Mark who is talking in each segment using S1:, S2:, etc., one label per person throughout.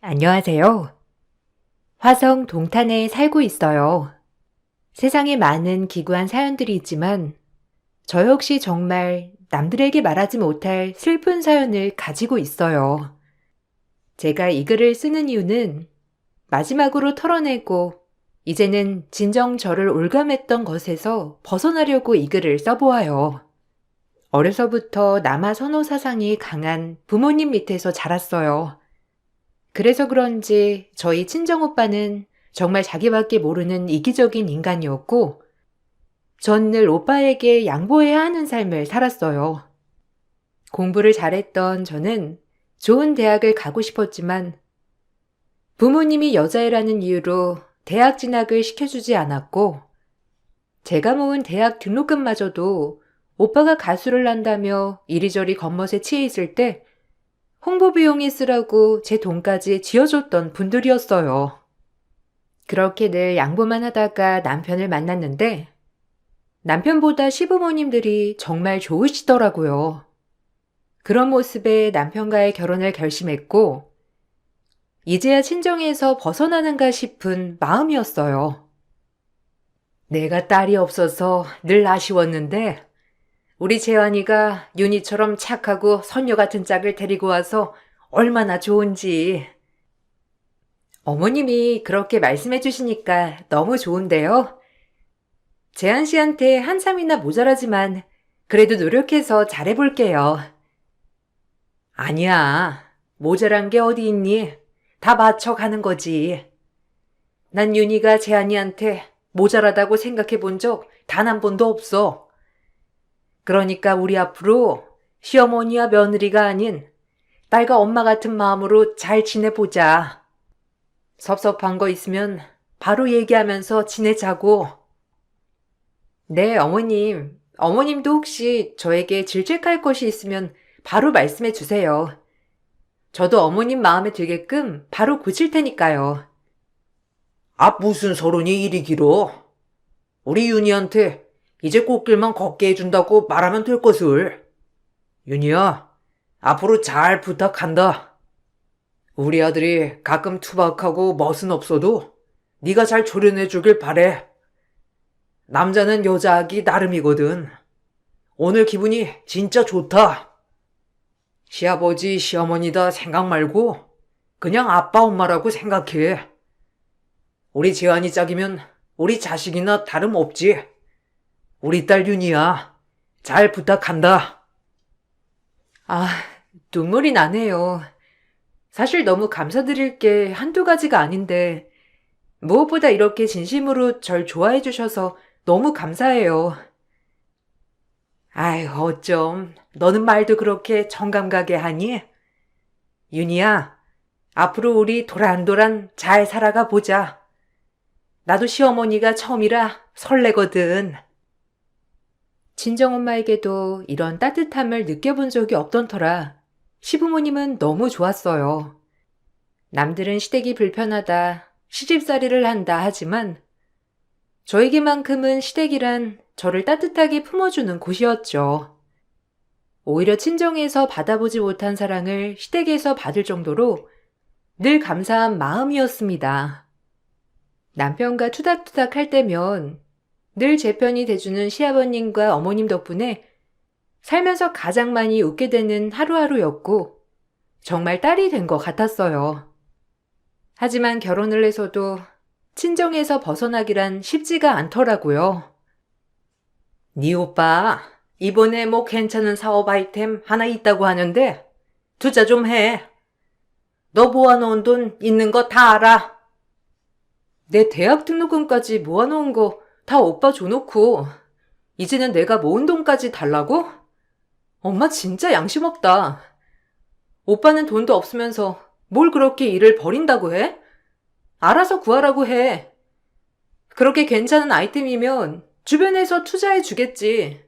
S1: 안녕하세요. 화성 동탄에 살고 있어요. 세상에 많은 기구한 사연들이 있지만 저 역시 정말 남들에게 말하지 못할 슬픈 사연을 가지고 있어요. 제가 이 글을 쓰는 이유는 마지막으로 털어내고 이제는 진정 저를 올감했던 것에서 벗어나려고 이 글을 써보아요. 어려서부터 남아 선호 사상이 강한 부모님 밑에서 자랐어요. 그래서 그런지 저희 친정오빠는 정말 자기밖에 모르는 이기적인 인간이었고 전 늘 오빠에게 양보해야 하는 삶을 살았어요. 공부를 잘했던 저는 좋은 대학을 가고 싶었지만 부모님이 여자애라는 이유로 대학 진학을 시켜주지 않았고 제가 모은 대학 등록금마저도 오빠가 가수를 한다며 이리저리 겉멋에 치여 있을 때 홍보 비용에 쓰라고 제 돈까지 쥐어줬던 분들이었어요. 그렇게 늘 양보만 하다가 남편을 만났는데 남편보다 시부모님들이 정말 좋으시더라고요. 그런 모습에 남편과의 결혼을 결심했고 이제야 친정에서 벗어나는가 싶은 마음이었어요. 내가 딸이 없어서 늘 아쉬웠는데 우리 재환이가 윤희처럼 착하고 선녀 같은 짝을 데리고 와서 얼마나 좋은지. 어머님이 그렇게 말씀해 주시니까 너무 좋은데요. 재한 씨한테 한참이나 모자라지만 그래도 노력해서 잘해볼게요. 아니야. 모자란 게 어디 있니? 다 맞춰가는 거지. 난 윤희가 재한이한테 모자라다고 생각해 본 적 단 한 번도 없어. 그러니까 우리 앞으로 시어머니와 며느리가 아닌 딸과 엄마 같은 마음으로 잘 지내보자. 섭섭한 거 있으면 바로 얘기하면서 지내자고. 네, 어머님. 어머님도 혹시 저에게 질책할 것이 있으면 바로 말씀해 주세요. 저도 어머님 마음에 들게끔 바로 고칠 테니까요. 아, 무슨 서론이 이리 길어? 우리 윤희한테 이제 꽃길만 걷게 해준다고 말하면 될 것을. 윤희야, 앞으로 잘 부탁한다. 우리 아들이 가끔 투박하고 멋은 없어도 네가 잘 조련해 주길 바래. 남자는 여자하기 나름이거든. 오늘 기분이 진짜 좋다. 시아버지, 시어머니다 생각 말고 그냥 아빠, 엄마라고 생각해. 우리 재환이 짝이면 우리 자식이나 다름없지. 우리 딸 윤희야, 잘 부탁한다. 아, 눈물이 나네요. 사실 너무 감사드릴 게 한두 가지가 아닌데 무엇보다 이렇게 진심으로 절 좋아해 주셔서 너무 감사해요. 아이, 어쩜 너는 말도 그렇게 정감가게 하니? 윤희야, 앞으로 우리 도란도란 잘 살아가 보자. 나도 시어머니가 처음이라 설레거든. 친정엄마에게도 이런 따뜻함을 느껴본 적이 없던 터라 시부모님은 너무 좋았어요. 남들은 시댁이 불편하다, 시집살이를 한다 하지만 저에게만큼은 시댁이란 저를 따뜻하게 품어주는 곳이었죠. 오히려 친정에서 받아보지 못한 사랑을 시댁에서 받을 정도로 늘 감사한 마음이었습니다. 남편과 투닥투닥 할 때면 늘 제 편이 돼주는 시아버님과 어머님 덕분에 살면서 가장 많이 웃게 되는 하루하루였고 정말 딸이 된 것 같았어요. 하지만 결혼을 해서도 친정에서 벗어나기란 쉽지가 않더라고요. 네 오빠 이번에 뭐 괜찮은 사업 아이템 하나 있다고 하는데 투자 좀 해. 너 모아놓은 돈 있는 거 다 알아. 내 대학 등록금까지 모아놓은 거 다 오빠 줘놓고 이제는 내가 모은 돈까지 달라고? 엄마 진짜 양심 없다. 오빠는 돈도 없으면서 뭘 그렇게 일을 버린다고 해? 알아서 구하라고 해. 그렇게 괜찮은 아이템이면 주변에서 투자해 주겠지.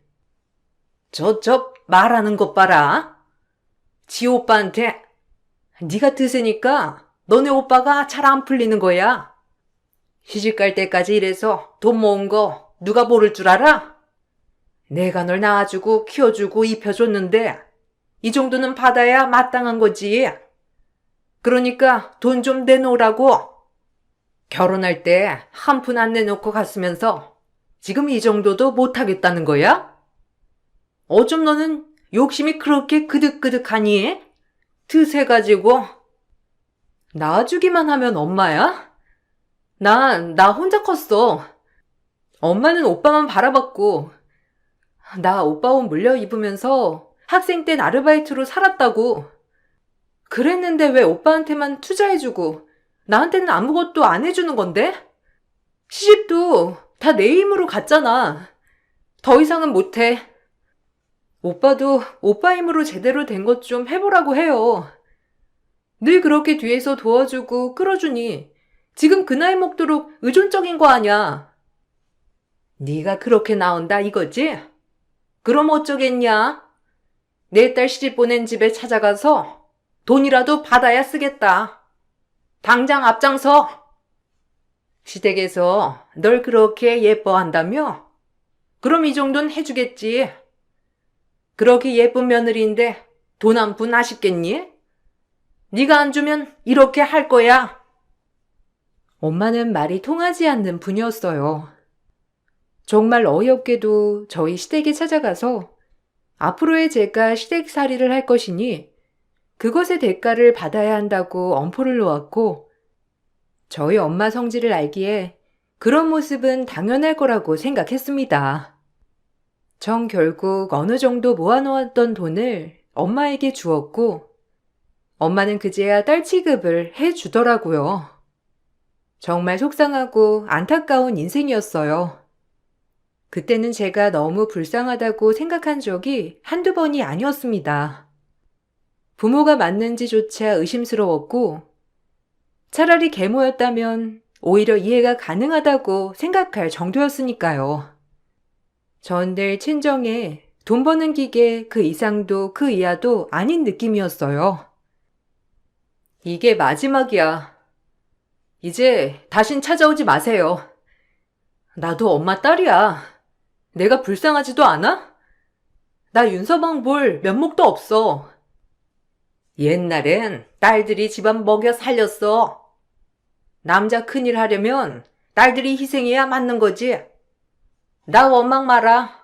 S1: 저 말하는 것 봐라. 지 오빠한테 네가 드세니까 너네 오빠가 잘 안 풀리는 거야. 시집 갈 때까지 일해서 돈 모은 거 누가 모를 줄 알아? 내가 널 낳아주고 키워주고 입혀줬는데 이 정도는 받아야 마땅한 거지. 그러니까 돈 좀 내놓으라고. 결혼할 때 한 푼 안 내놓고 갔으면서 지금 이 정도도 못하겠다는 거야? 어쩜 너는 욕심이 그렇게 그득그득하니? 드세가지고. 낳아주기만 하면 엄마야? 나 혼자 컸어. 엄마는 오빠만 바라봤고, 나 오빠 옷 물려 입으면서 학생 땐 아르바이트로 살았다고. 그랬는데 왜 오빠한테만 투자해주고 나한테는 아무것도 안 해주는 건데? 시집도 다 내 힘으로 갔잖아. 더 이상은 못해. 오빠도 오빠 힘으로 제대로 된 것 좀 해보라고 해요. 늘 그렇게 뒤에서 도와주고 끌어주니 지금 그 나이 먹도록 의존적인 거 아냐. 네가 그렇게 나온다 이거지? 그럼 어쩌겠냐? 내 딸 시집 보낸 집에 찾아가서 돈이라도 받아야 쓰겠다. 당장 앞장서. 시댁에서 널 그렇게 예뻐한다며? 그럼 이 정도는 해주겠지. 그렇게 예쁜 며느리인데 돈 한 푼 아쉽겠니? 네가 안 주면 이렇게 할 거야. 엄마는 말이 통하지 않는 분이었어요. 정말 어이없게도 저희 시댁에 찾아가서 앞으로의 제가 시댁살이를 할 것이니 그것의 대가를 받아야 한다고 엄포를 놓았고, 저희 엄마 성질을 알기에 그런 모습은 당연할 거라고 생각했습니다. 전 결국 어느 정도 모아놓았던 돈을 엄마에게 주었고, 엄마는 그제야 딸 취급을 해주더라고요. 정말 속상하고 안타까운 인생이었어요. 그때는 제가 너무 불쌍하다고 생각한 적이 한두 번이 아니었습니다. 부모가 맞는지조차 의심스러웠고, 차라리 계모였다면 오히려 이해가 가능하다고 생각할 정도였으니까요. 전 늘 친정에 돈 버는 기계 그 이상도 그 이하도 아닌 느낌이었어요. 이게 마지막이야. 이제 다신 찾아오지 마세요. 나도 엄마 딸이야. 내가 불쌍하지도 않아? 나 윤서방 볼 면목도 없어. 옛날엔 딸들이 집안 먹여 살렸어. 남자 큰일 하려면 딸들이 희생해야 맞는 거지. 나 원망 마라.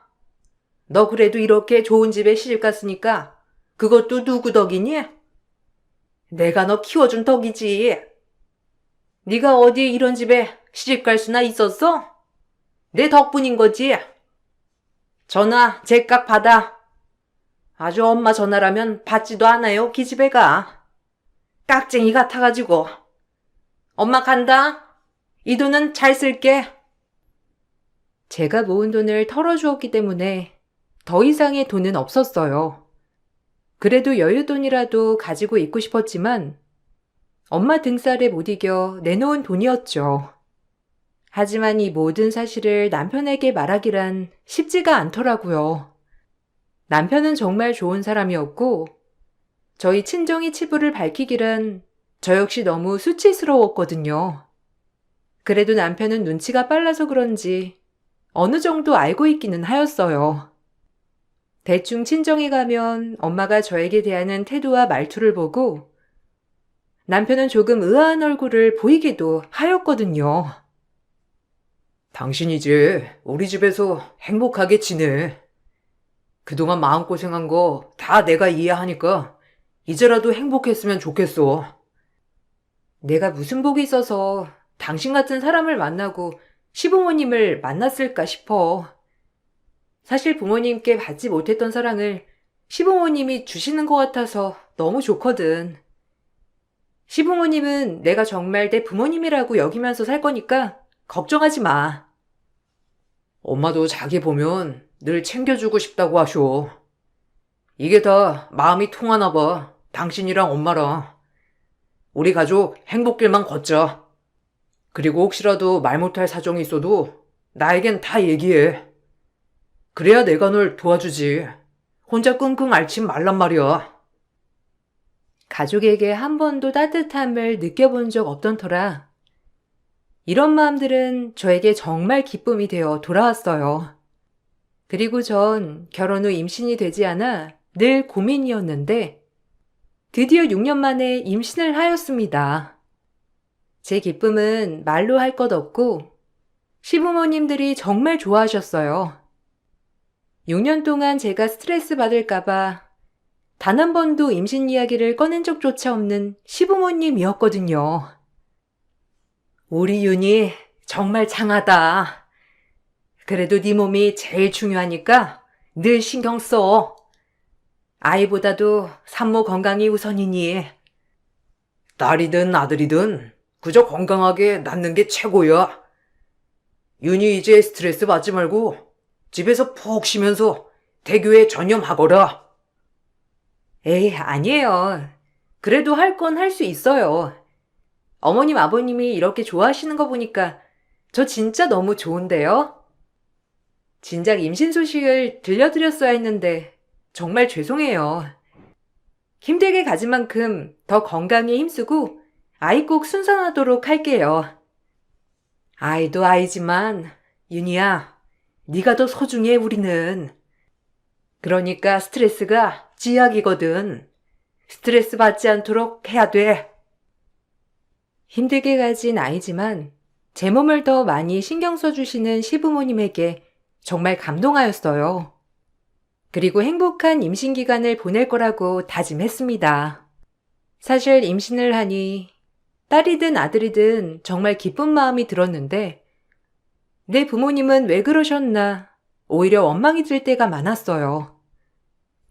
S1: 너 그래도 이렇게 좋은 집에 시집 갔으니까 그것도 누구 덕이니? 내가 너 키워준 덕이지. 네가 어디 이런 집에 시집 갈 수나 있었어? 내 덕분인 거지. 전화 제깍 받아. 아주 엄마 전화라면 받지도 않아요. 기집애가. 깍쟁이 같아가지고. 엄마 간다. 이 돈은 잘 쓸게. 제가 모은 돈을 털어주었기 때문에 더 이상의 돈은 없었어요. 그래도 여윳돈이라도 가지고 있고 싶었지만 엄마 등살에 못 이겨 내놓은 돈이었죠. 하지만 이 모든 사실을 남편에게 말하기란 쉽지가 않더라고요. 남편은 정말 좋은 사람이었고 저희 친정의 치부를 밝히기란 저 역시 너무 수치스러웠거든요. 그래도 남편은 눈치가 빨라서 그런지 어느 정도 알고 있기는 하였어요. 대충 친정에 가면 엄마가 저에게 대하는 태도와 말투를 보고 남편은 조금 의아한 얼굴을 보이기도 하였거든요. 당신이 이제 우리 집에서 행복하게 지내. 그동안 마음고생한 거 다 내가 이해하니까 이제라도 행복했으면 좋겠어. 내가 무슨 복이 있어서 당신 같은 사람을 만나고 시부모님을 만났을까 싶어. 사실 부모님께 받지 못했던 사랑을 시부모님이 주시는 것 같아서 너무 좋거든. 시부모님은 내가 정말 내 부모님이라고 여기면서 살 거니까 걱정하지 마. 엄마도 자기 보면 늘 챙겨주고 싶다고 하쇼. 이게 다 마음이 통하나 봐. 당신이랑 엄마랑. 우리 가족 행복길만 걷자. 그리고 혹시라도 말 못할 사정이 있어도 나에겐 다 얘기해. 그래야 내가 널 도와주지. 혼자 끙끙 앓지 말란 말이야. 가족에게 한 번도 따뜻함을 느껴본 적 없던 터라 이런 마음들은 저에게 정말 기쁨이 되어 돌아왔어요. 그리고 전 결혼 후 임신이 되지 않아 늘 고민이었는데 드디어 6년 만에 임신을 하였습니다. 제 기쁨은 말로 할 것 없고 시부모님들이 정말 좋아하셨어요. 6년 동안 제가 스트레스 받을까봐 단 한 번도 임신 이야기를 꺼낸 적조차 없는 시부모님이었거든요. 우리 윤이 정말 장하다. 그래도 네 몸이 제일 중요하니까 늘 신경 써. 아이보다도 산모 건강이 우선이니. 딸이든 아들이든 그저 건강하게 낳는 게 최고야. 윤이 이제 스트레스 받지 말고 집에서 푹 쉬면서 대교에 전념하거라. 에이, 아니에요. 그래도 할 건 할 수 있어요. 어머님, 아버님이 이렇게 좋아하시는 거 보니까 저 진짜 너무 좋은데요? 진작 임신 소식을 들려드렸어야 했는데 정말 죄송해요. 힘들게 가진 만큼 더 건강에 힘쓰고 아이 꼭 순산하도록 할게요. 아이도 아이지만 윤희야, 네가 더 소중해 우리는. 그러니까 스트레스가 찌약이거든. 스트레스 받지 않도록 해야 돼. 힘들게 가진 아이지만 제 몸을 더 많이 신경 써주시는 시부모님에게 정말 감동하였어요. 그리고 행복한 임신 기간을 보낼 거라고 다짐했습니다. 사실 임신을 하니 딸이든 아들이든 정말 기쁜 마음이 들었는데 내 부모님은 왜 그러셨나 오히려 원망이 들 때가 많았어요.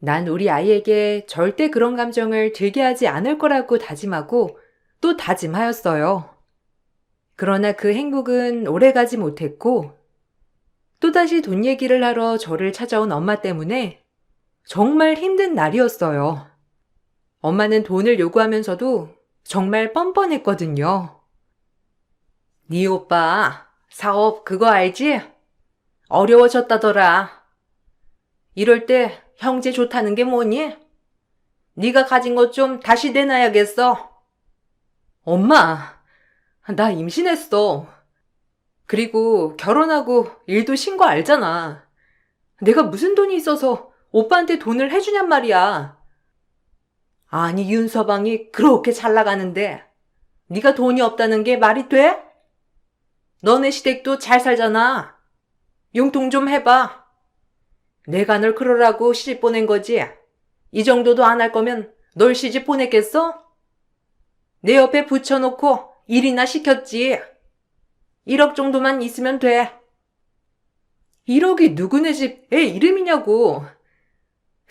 S1: 난 우리 아이에게 절대 그런 감정을 들게 하지 않을 거라고 다짐하고 또 다짐하였어요. 그러나 그 행복은 오래가지 못했고 또다시 돈 얘기를 하러 저를 찾아온 엄마 때문에 정말 힘든 날이었어요. 엄마는 돈을 요구하면서도 정말 뻔뻔했거든요. 네 오빠 사업 그거 알지? 어려워졌다더라. 이럴 때 형제 좋다는 게 뭐니? 네가 가진 것 좀 다시 내놔야겠어. 엄마, 나 임신했어. 그리고 결혼하고 일도 쉰 거 알잖아. 내가 무슨 돈이 있어서 오빠한테 돈을 해주냔 말이야. 아니 윤서방이 그렇게 잘 나가는데 네가 돈이 없다는 게 말이 돼? 너네 시댁도 잘 살잖아. 융통 좀 해봐. 내가 널 그러라고 시집 보낸 거지. 이 정도도 안 할 거면 널 시집 보냈겠어? 내 옆에 붙여놓고 일이나 시켰지. 1억 정도만 있으면 돼. 1억이 누구네 집 애 이름이냐고.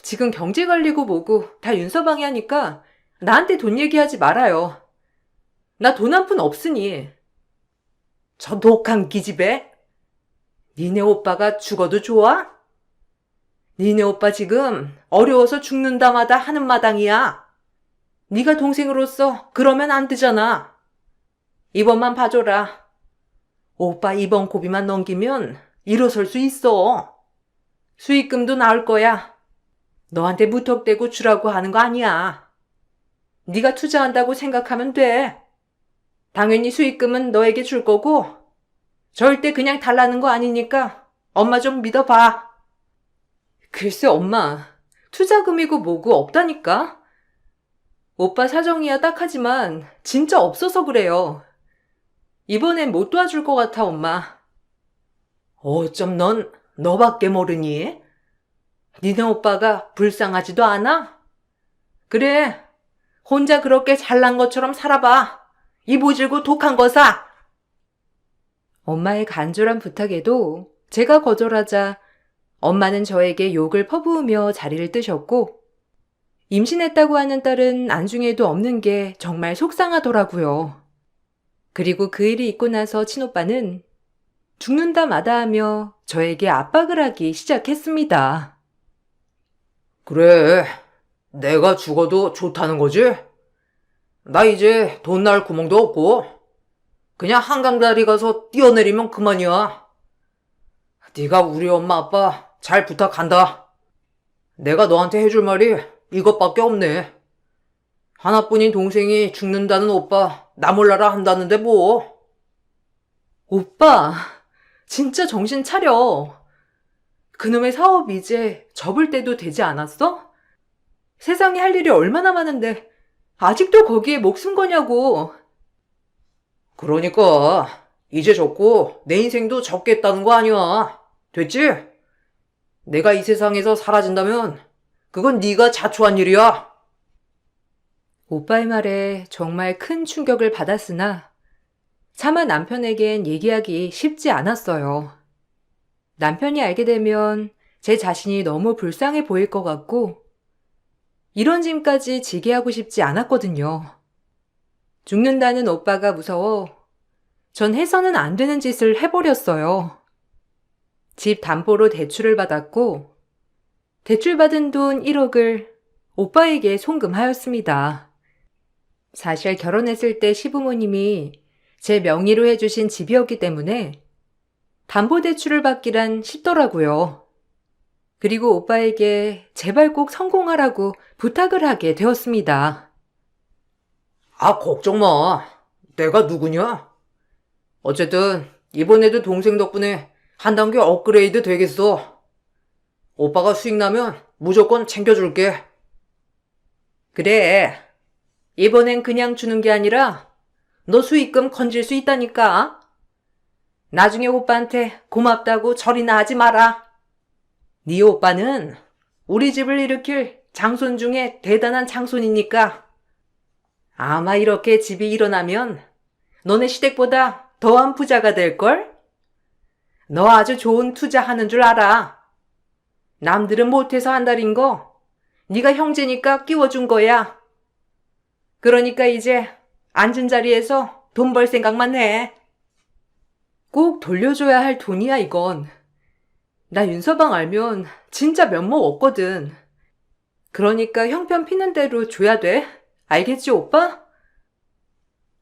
S1: 지금 경제관리고 뭐고 다 윤서방이 하니까 나한테 돈 얘기하지 말아요. 나 돈 한 푼 없으니. 저 독한 기집애? 니네 오빠가 죽어도 좋아? 니네 오빠 지금 어려워서 죽는다마다 하는 마당이야. 네가 동생으로서 그러면 안 되잖아. 이번만 봐줘라. 오빠 이번 고비만 넘기면 일어설 수 있어. 수익금도 나올 거야. 너한테 무턱대고 주라고 하는 거 아니야. 네가 투자한다고 생각하면 돼. 당연히 수익금은 너에게 줄 거고 절대 그냥 달라는 거 아니니까 엄마 좀 믿어봐. 글쎄 엄마, 투자금이고 뭐고 없다니까? 오빠 사정이야 딱하지만 진짜 없어서 그래요. 이번엔 못 도와줄 것 같아 엄마. 어쩜 넌 너밖에 모르니? 니네 오빠가 불쌍하지도 않아? 그래, 혼자 그렇게 잘난 것처럼 살아봐. 이 모질고 독한 거사. 엄마의 간절한 부탁에도 제가 거절하자 엄마는 저에게 욕을 퍼부으며 자리를 뜨셨고 임신했다고 하는 딸은 안중에도 없는 게 정말 속상하더라고요. 그리고 그 일이 있고 나서 친오빠는 죽는다 마다하며 저에게 압박을 하기 시작했습니다. 그래, 내가 죽어도 좋다는 거지? 나 이제 돈 날 구멍도 없고 그냥 한강다리 가서 뛰어내리면 그만이야. 네가 우리 엄마 아빠 잘 부탁한다. 내가 너한테 해줄 말이 이것밖에 없네. 하나뿐인 동생이 죽는다는 오빠 나 몰라라 한다는데 뭐. 오빠, 진짜 정신 차려. 그놈의 사업 이제 접을 때도 되지 않았어? 세상에 할 일이 얼마나 많은데 아직도 거기에 목숨 거냐고.
S2: 그러니까 이제 적고 내 인생도 적겠다는 거 아니야. 됐지? 내가 이 세상에서 사라진다면 그건 네가 자초한 일이야.
S1: 오빠의 말에 정말 큰 충격을 받았으나 차마 남편에겐 얘기하기 쉽지 않았어요. 남편이 알게 되면 제 자신이 너무 불쌍해 보일 것 같고 이런 짐까지 지게 하고 싶지 않았거든요. 죽는다는 오빠가 무서워 전 해서는 안 되는 짓을 해버렸어요. 집 담보로 대출을 받았고 대출받은 돈 1억을 오빠에게 송금하였습니다. 사실 결혼했을 때 시부모님이 제 명의로 해주신 집이었기 때문에 담보대출을 받기란 쉽더라고요. 그리고 오빠에게 제발 꼭 성공하라고 부탁을 하게 되었습니다.
S2: 아, 걱정 마. 내가 누구냐? 어쨌든 이번에도 동생 덕분에 한 단계 업그레이드 되겠어. 오빠가 수익 나면 무조건 챙겨줄게.
S1: 그래, 이번엔 그냥 주는 게 아니라 너 수익금 건질 수 있다니까. 나중에 오빠한테 고맙다고 절이나 하지 마라. 네 오빠는 우리 집을 일으킬 장손 중에 대단한 장손이니까 아마 이렇게 집이 일어나면 너네 시댁보다 더한 부자가 될걸? 너 아주 좋은 투자하는 줄 알아. 남들은 못해서 한달인 거 네가 형제니까 끼워준 거야. 그러니까 이제 앉은 자리에서 돈 벌 생각만 해. 꼭 돌려줘야 할 돈이야 이건. 나 윤서방 알면 진짜 면목 없거든. 그러니까 형편 피는 대로 줘야 돼. 알겠지 오빠?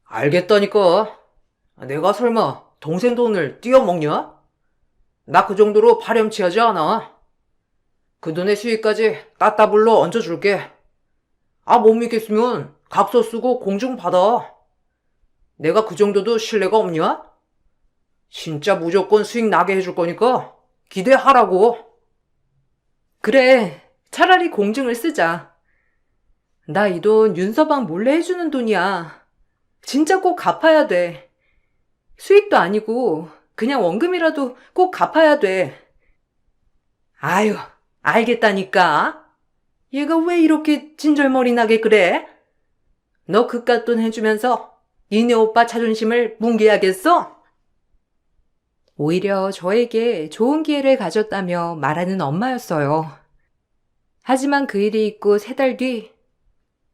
S2: 알겠다니까. 내가 설마 동생 돈을 띄어먹냐? 나 그 정도로 파렴치하지 않아. 그 돈의 수익까지 따따블로 얹어줄게. 아, 못 믿겠으면 각서 쓰고 공증 받아. 내가 그 정도도 신뢰가 없냐? 진짜 무조건 수익 나게 해줄 거니까 기대하라고.
S1: 그래, 차라리 공증을 쓰자. 나 이 돈 윤서방 몰래 해주는 돈이야. 진짜 꼭 갚아야 돼. 수익도 아니고 그냥 원금이라도 꼭 갚아야 돼. 아유, 알겠다니까. 얘가 왜 이렇게 진절머리 나게 그래? 너 그깟 돈 해주면서 니네 오빠 자존심을 뭉개야겠어? 오히려 저에게 좋은 기회를 가졌다며 말하는 엄마였어요. 하지만 그 일이 있고 3달 뒤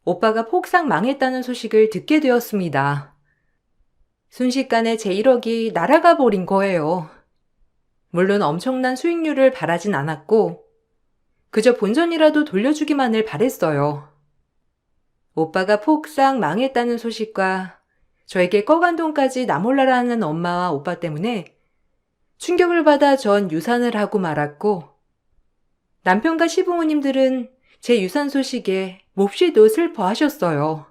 S1: 오빠가 폭삭 망했다는 소식을 듣게 되었습니다. 순식간에 제 1억이 날아가 버린 거예요. 물론 엄청난 수익률을 바라진 않았고 그저 본전이라도 돌려주기만을 바랬어요. 오빠가 폭삭 망했다는 소식과 저에게 꺼간 돈까지 나몰라라 하는 엄마와 오빠 때문에 충격을 받아 전 유산을 하고 말았고 남편과 시부모님들은 제 유산 소식에 몹시도 슬퍼하셨어요.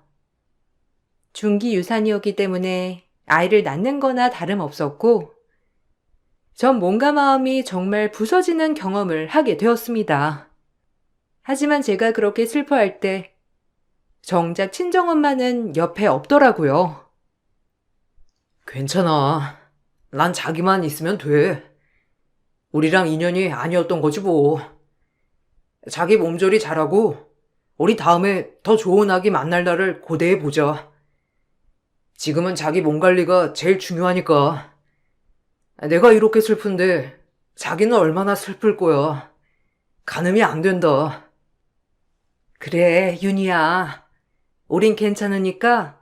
S1: 중기 유산이었기 때문에 아이를 낳는 거나 다름없었고 전 몸과 마음이 정말 부서지는 경험을 하게 되었습니다. 하지만 제가 그렇게 슬퍼할 때 정작 친정엄마는 옆에 없더라고요.
S2: 괜찮아. 난 자기만 있으면 돼. 우리랑 인연이 아니었던 거지 뭐. 자기 몸조리 잘하고 우리 다음에 더 좋은 아기 만날 날을 고대해 보자. 지금은 자기 몸 관리가 제일 중요하니까. 내가 이렇게 슬픈데 자기는 얼마나 슬플 거야. 가늠이 안 된다.
S1: 그래, 윤희야. 우린 괜찮으니까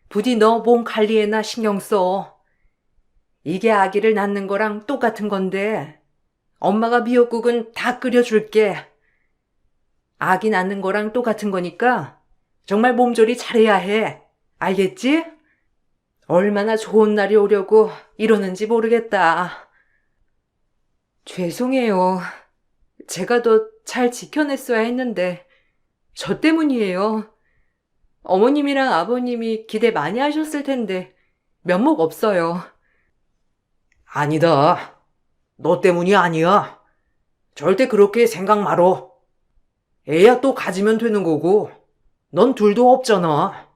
S1: 부디 너 몸 관리에나 신경 써. 이게 아기를 낳는 거랑 똑같은 건데 엄마가 미역국은 다 끓여줄게. 아기 낳는 거랑 똑같은 거니까 정말 몸조리 잘해야 해. 알겠지? 얼마나 좋은 날이 오려고 이러는지 모르겠다. 죄송해요. 제가 더 잘 지켜냈어야 했는데 저 때문이에요. 어머님이랑 아버님이 기대 많이 하셨을 텐데 면목 없어요.
S2: 아니다. 너 때문이 아니야. 절대 그렇게 생각 말어. 애야 또 가지면 되는 거고 넌 둘도 없잖아.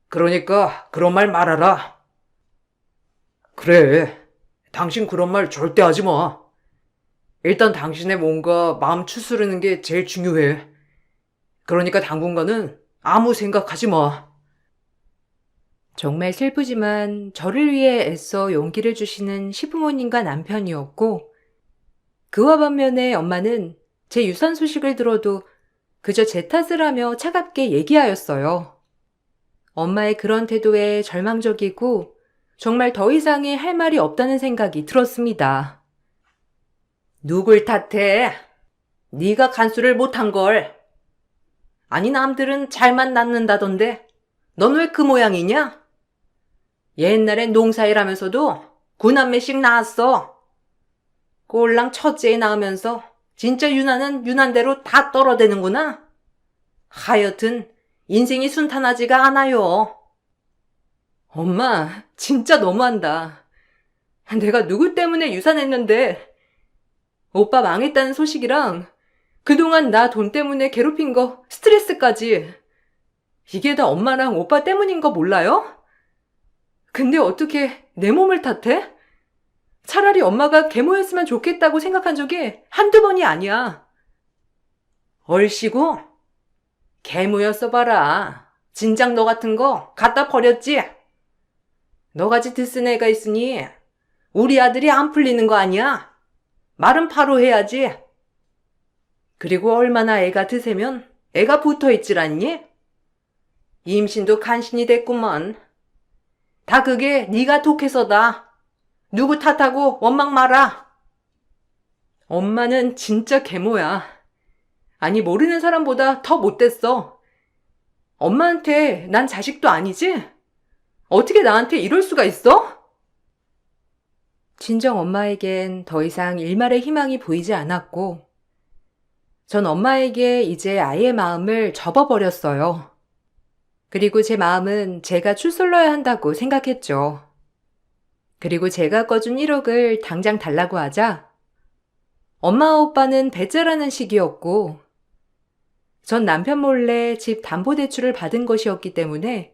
S2: 그러니까 그런 말 말아라. 그래. 당신 그런 말 절대 하지 마. 일단 당신의 몸과 마음 추스르는 게 제일 중요해. 그러니까 당분간은 아무 생각하지 마.
S1: 정말 슬프지만 저를 위해 애써 용기를 주시는 시부모님과 남편이었고, 그와 반면에 엄마는 제 유산 소식을 들어도 그저 제 탓을 하며 차갑게 얘기하였어요. 엄마의 그런 태도에 절망적이고 정말 더 이상의 할 말이 없다는 생각이 들었습니다. 누굴 탓해? 네가 간수를 못한 걸. 아니 남들은 잘만 낳는다던데 넌 왜 그 모양이냐? 옛날엔 농사일하면서도 9남매씩 낳았어. 꼴랑 첫째에 낳으면서 진짜 유난은 유난대로 다 떨어대는구나. 하여튼 인생이 순탄하지가 않아요. 엄마, 진짜 너무한다. 내가 누구 때문에 유산했는데 오빠 망했다는 소식이랑 그동안 나 돈 때문에 괴롭힌 거 스트레스까지 이게 다 엄마랑 오빠 때문인 거 몰라요? 근데 어떻게 내 몸을 탓해? 차라리 엄마가 계모였으면 좋겠다고 생각한 적이 한두 번이 아니야. 얼씨구? 계모였어 봐라. 진작 너 같은 거 갖다 버렸지? 너같이 드쓴 애가 있으니 우리 아들이 안 풀리는 거 아니야? 말은 바로 해야지. 그리고 얼마나 애가 드세면 애가 붙어있질 않니? 임신도 간신히 됐구먼. 다 그게 네가 독해서다. 누구 탓하고 원망 마라. 엄마는 진짜 계모야. 아니 모르는 사람보다 더 못됐어. 엄마한테 난 자식도 아니지? 어떻게 나한테 이럴 수가 있어? 친정 엄마에겐 더 이상 일말의 희망이 보이지 않았고 전 엄마에게 이제 아이의 마음을 접어버렸어요. 그리고 제 마음은 제가 추슬러야 한다고 생각했죠. 그리고 제가 꺼준 1억을 당장 달라고 하자 엄마와 오빠는 배째라는 시기였고 전 남편 몰래 집 담보대출을 받은 것이었기 때문에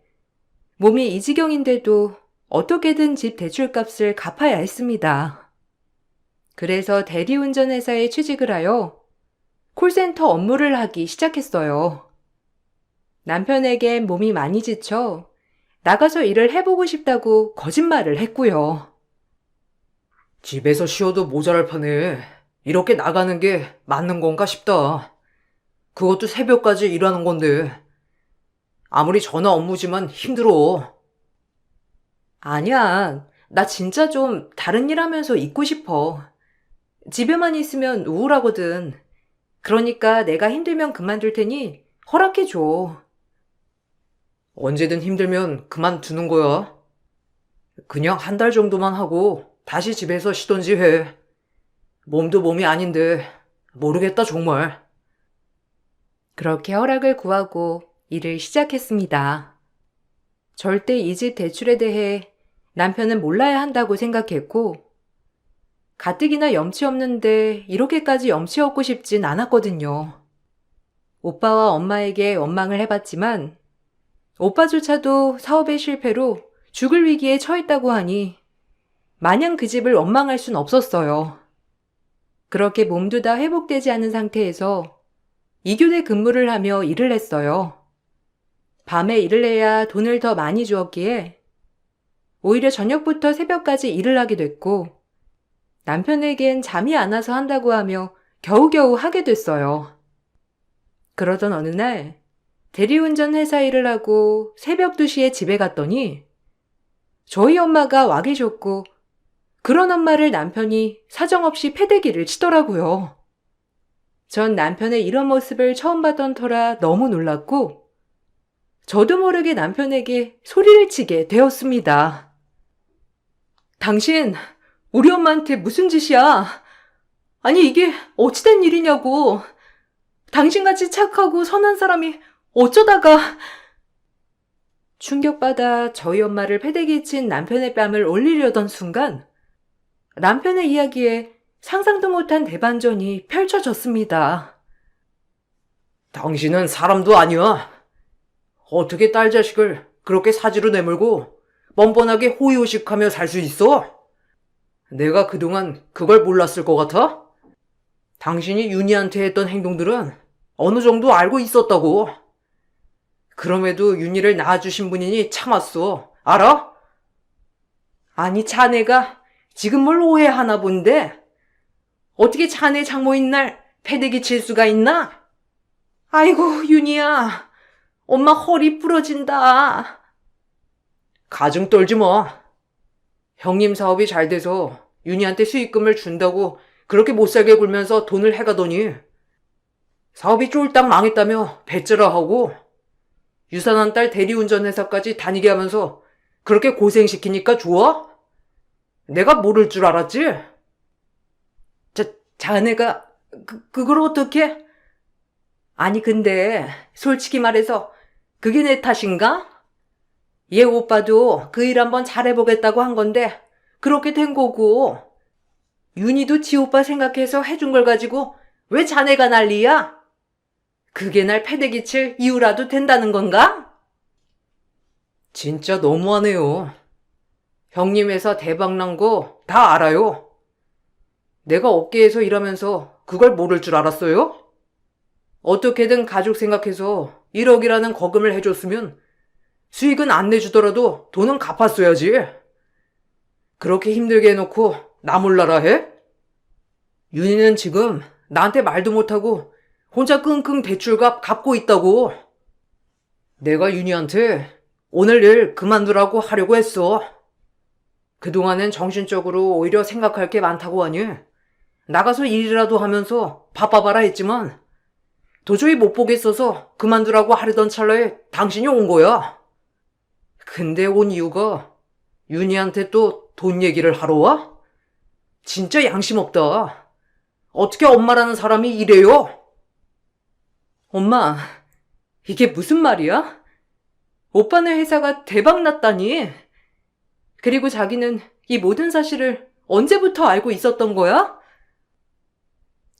S1: 몸이 이 지경인데도 어떻게든 집 대출값을 갚아야 했습니다. 그래서 대리운전회사에 취직을 하여 콜센터 업무를 하기 시작했어요. 남편에겐 몸이 많이 지쳐 나가서 일을 해보고 싶다고 거짓말을 했고요.
S2: 집에서 쉬어도 모자랄 판에 이렇게 나가는 게 맞는 건가 싶다. 그것도 새벽까지 일하는 건데. 아무리 전화 업무지만 힘들어.
S1: 아니야, 나 진짜 좀 다른 일 하면서 있고 싶어. 집에만 있으면 우울하거든. 그러니까 내가 힘들면 그만둘 테니 허락해줘.
S2: 언제든 힘들면 그만두는 거야. 그냥 한 달 정도만 하고 다시 집에서 쉬던지 해. 몸도 몸이 아닌데 모르겠다 정말.
S1: 그렇게 허락을 구하고 일을 시작했습니다. 절대 이 집 대출에 대해 남편은 몰라야 한다고 생각했고 가뜩이나 염치 없는데 이렇게까지 염치 없고 싶진 않았거든요. 오빠와 엄마에게 원망을 해봤지만 오빠조차도 사업의 실패로 죽을 위기에 처했다고 하니 마냥 그 집을 원망할 순 없었어요. 그렇게 몸도 다 회복되지 않은 상태에서 2교대 근무를 하며 일을 했어요. 밤에 일을 해야 돈을 더 많이 주었기에 오히려 저녁부터 새벽까지 일을 하게 됐고 남편에겐 잠이 안 와서 한다고 하며 겨우겨우 하게 됐어요. 그러던 어느 날 대리운전 회사 일을 하고 새벽 2시에 집에 갔더니 저희 엄마가 와 계셨고 그런 엄마를 남편이 사정없이 패대기를 치더라고요. 전 남편의 이런 모습을 처음 봤던 터라 너무 놀랐고 저도 모르게 남편에게 소리를 치게 되었습니다. 당신 우리 엄마한테 무슨 짓이야? 아니 이게 어찌된 일이냐고. 당신같이 착하고 선한 사람이 어쩌다가. 충격받아 저희 엄마를 패대기에 친 남편의 뺨을 올리려던 순간 남편의 이야기에 상상도 못한 대반전이 펼쳐졌습니다.
S2: 당신은 사람도 아니야. 어떻게 딸 자식을 그렇게 사지로 내몰고 뻔뻔하게 호의호식하며 살 수 있어? 내가 그동안 그걸 몰랐을 것 같아? 당신이 윤희한테 했던 행동들은 어느 정도 알고 있었다고. 그럼에도 윤희를 낳아주신 분이니 참았어. 알아? 아니, 자네가 지금 뭘 오해하나 본데? 어떻게 자네 장모인 날 패대기 칠 수가 있나? 아이고, 윤희야. 엄마 허리 부러진다. 가증 떨지 마. 형님 사업이 잘 돼서 윤희한테 수익금을 준다고 그렇게 못살게 굴면서 돈을 해가더니 사업이 쫄딱 망했다며 배째라하고 유산한 딸 대리운전 회사까지 다니게 하면서 그렇게 고생시키니까 좋아? 내가 모를 줄 알았지? 자네가 그걸 어떻게? 아니 근데 솔직히 말해서 그게 내 탓인가? 얘 오빠도 그 일 한번 잘해보겠다고 한 건데 그렇게 된 거고 윤희도 지 오빠 생각해서 해준 걸 가지고 왜 자네가 난리야? 그게 날 패대기 칠 이유라도 된다는 건가? 진짜 너무하네요. 형님 회사 대박난 거 다 알아요. 내가 업계에서 일하면서 그걸 모를 줄 알았어요? 어떻게든 가족 생각해서 1억이라는 거금을 해줬으면 수익은 안 내주더라도 돈은 갚았어야지. 그렇게 힘들게 해놓고 나 몰라라 해? 윤희는 지금 나한테 말도 못하고 혼자 끙끙 대출값 갚고 있다고. 내가 윤희한테 오늘 일 그만두라고 하려고 했어. 그동안엔 정신적으로 오히려 생각할 게 많다고 하니 나가서 일이라도 하면서 바빠봐라 했지만 도저히 못 보겠어서 그만두라고 하려던 찰나에 당신이 온 거야. 근데 온 이유가 윤희한테 또 돈 얘기를 하러 와? 진짜 양심 없다. 어떻게 엄마라는 사람이 이래요? 엄마, 이게 무슨 말이야? 오빠네 회사가 대박 났다니. 그리고 자기는 이 모든 사실을 언제부터 알고 있었던 거야?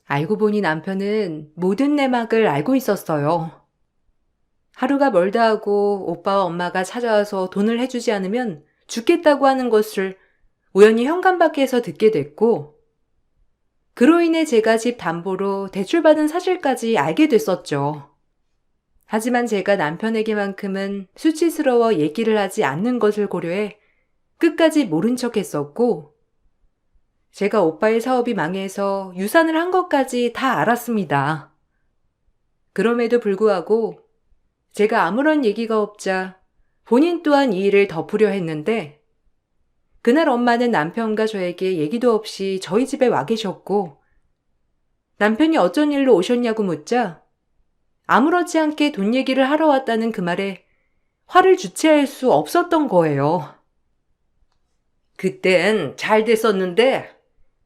S2: 알고 보니 남편은 모든 내막을 알고 있었어요. 하루가 멀다 하고 오빠와 엄마가 찾아와서 돈을 해주지 않으면 죽겠다고 하는 것을 우연히 현관밖에서 듣게 됐고, 그로 인해 제가 집 담보로 대출받은 사실까지 알게 됐었죠. 하지만 제가 남편에게만큼은 수치스러워 얘기를 하지 않는 것을 고려해 끝까지 모른 척 했었고, 제가 오빠의 사업이 망해서 유산을 한 것까지 다 알았습니다. 그럼에도 불구하고 제가 아무런 얘기가 없자 본인 또한 이 일을 덮으려 했는데, 그날 엄마는 남편과 저에게 얘기도 없이 저희 집에 와 계셨고, 남편이 어쩐 일로 오셨냐고 묻자 아무렇지 않게 돈 얘기를 하러 왔다는 그 말에 화를 주체할 수 없었던 거예요. 그땐 잘 됐었는데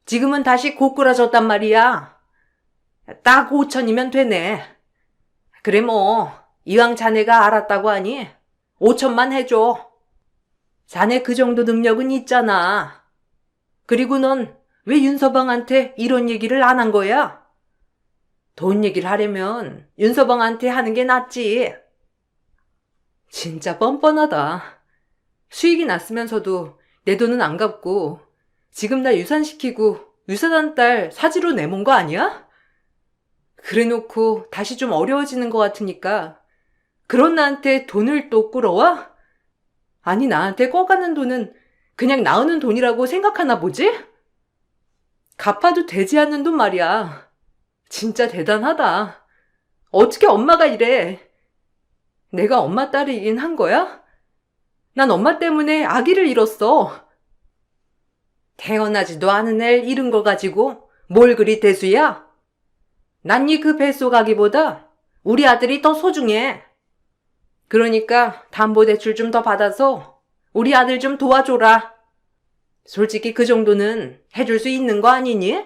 S2: 지금은 다시 고꾸라졌단 말이야. 딱 5천이면 되네. 그래 뭐 이왕 자네가 알았다고 하니 5천만 해줘. 자네 그 정도 능력은 있잖아. 그리고 넌 왜 윤서방한테 이런 얘기를 안 한 거야? 돈 얘기를 하려면 윤서방한테 하는 게 낫지. 진짜 뻔뻔하다. 수익이 났으면서도 내 돈은 안 갚고 지금 나 유산시키고 유산한 딸 사지로 내몬 거 아니야? 그래놓고 다시 좀 어려워지는 것 같으니까 그런 나한테 돈을 또 끌어와? 아니 나한테 꿔가는 돈은 그냥 나오는 돈이라고 생각하나 보지? 갚아도 되지 않는 돈 말이야. 진짜 대단하다. 어떻게 엄마가 이래? 내가 엄마 딸이긴 한 거야? 난 엄마 때문에 아기를 잃었어. 태어나지도 않은 애를 잃은 거 가지고 뭘 그리 대수야? 난 네 그 뱃속 아기보다 우리 아들이 더 소중해. 그러니까 담보대출 좀 더 받아서 우리 아들 좀 도와줘라. 솔직히 그 정도는 해줄 수 있는 거 아니니?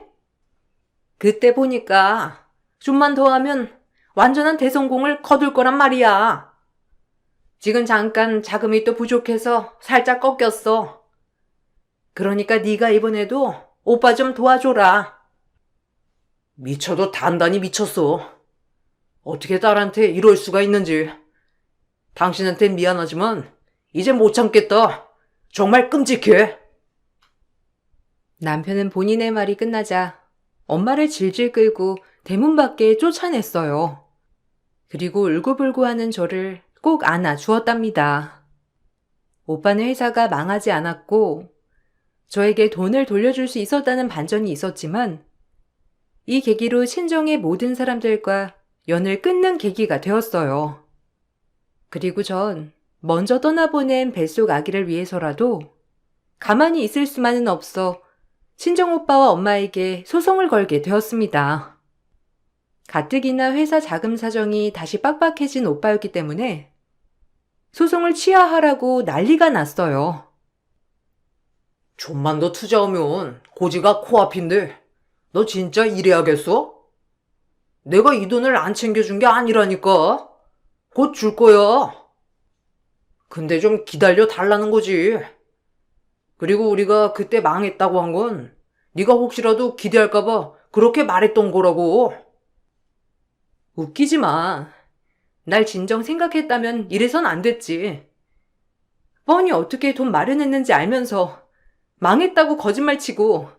S2: 그때 보니까 좀만 더 하면 완전한 대성공을 거둘 거란 말이야. 지금 잠깐 자금이 또 부족해서 살짝 꺾였어. 그러니까 네가 이번에도 오빠 좀 도와줘라. 미쳐도 단단히 미쳤어. 어떻게 딸한테 이럴 수가 있는지. 당신한테 미안하지만 이제 못 참겠다. 정말 끔찍해.
S1: 남편은 본인의 말이 끝나자 엄마를 질질 끌고 대문 밖에 쫓아냈어요. 그리고 울고불고 하는 저를 꼭 안아 주었답니다. 오빠는 회사가 망하지 않았고 저에게 돈을 돌려줄 수 있었다는 반전이 있었지만 이 계기로 친정의 모든 사람들과 연을 끊는 계기가 되었어요. 그리고 전 먼저 떠나보낸 뱃속 아기를 위해서라도 가만히 있을 수만은 없어 친정오빠와 엄마에게 소송을 걸게 되었습니다. 가뜩이나 회사 자금 사정이 다시 빡빡해진 오빠였기 때문에 소송을 취하하라고 난리가 났어요.
S2: 좀만 더 투자하면 고지가 코앞인데 너 진짜 이래야겠어? 내가 이 돈을 안 챙겨준 게 아니라니까. 곧 줄 거야. 근데 좀 기다려 달라는 거지. 그리고 우리가 그때 망했다고 한 건 네가 혹시라도 기대할까 봐 그렇게 말했던 거라고.
S1: 웃기지 마. 날 진정 생각했다면 이래선 안 됐지. 뻔히 어떻게 돈 마련했는지 알면서 망했다고 거짓말치고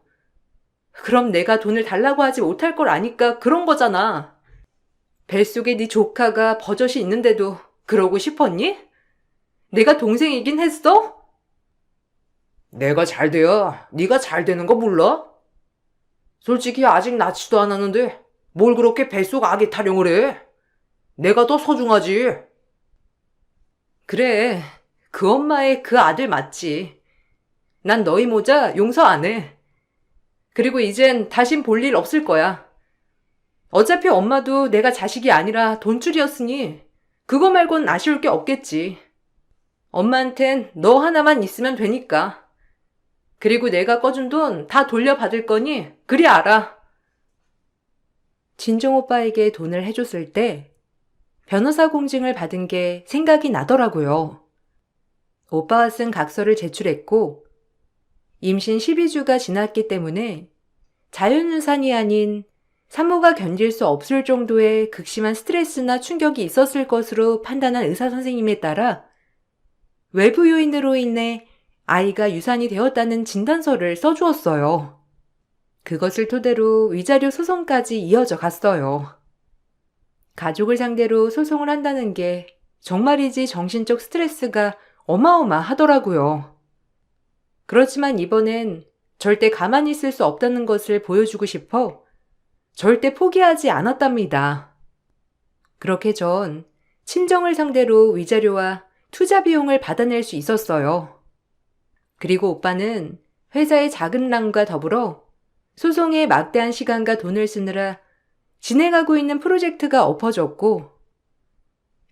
S1: 그럼 내가 돈을 달라고 하지 못할 걸 아니까 그런 거잖아. 뱃속에 네 조카가 버젓이 있는데도 그러고 싶었니? 내가 동생이긴 했어?
S2: 내가 잘 돼야 네가 잘 되는 거 몰라? 솔직히 아직 낳지도 않았는데 뭘 그렇게 뱃속 아기 타령을 해? 내가 더 소중하지.
S1: 그래, 그 엄마의 그 아들 맞지. 난 너희 모자 용서 안 해. 그리고 이젠 다신 볼 일 없을 거야. 어차피 엄마도 내가 자식이 아니라 돈줄이었으니 그거 말곤 아쉬울 게 없겠지. 엄마한텐 너 하나만 있으면 되니까. 그리고 내가 꺼준 돈 다 돌려받을 거니 그리 알아. 친정오빠에게 돈을 해줬을 때 변호사 공증을 받은 게 생각이 나더라고요. 오빠가 쓴 각서를 제출했고 임신 12주가 지났기 때문에 자연유산이 아닌 산모가 견딜 수 없을 정도의 극심한 스트레스나 충격이 있었을 것으로 판단한 의사 선생님에 따라 외부 요인으로 인해 아이가 유산이 되었다는 진단서를 써주었어요. 그것을 토대로 위자료 소송까지 이어져 갔어요. 가족을 상대로 소송을 한다는 게 정말이지 정신적 스트레스가 어마어마하더라고요. 그렇지만 이번엔 절대 가만히 있을 수 없다는 것을 보여주고 싶어 절대 포기하지 않았답니다. 그렇게 전 친정을 상대로 위자료와 투자 비용을 받아낼 수 있었어요. 그리고 오빠는 회사의 자금난과 더불어 소송에 막대한 시간과 돈을 쓰느라 진행하고 있는 프로젝트가 엎어졌고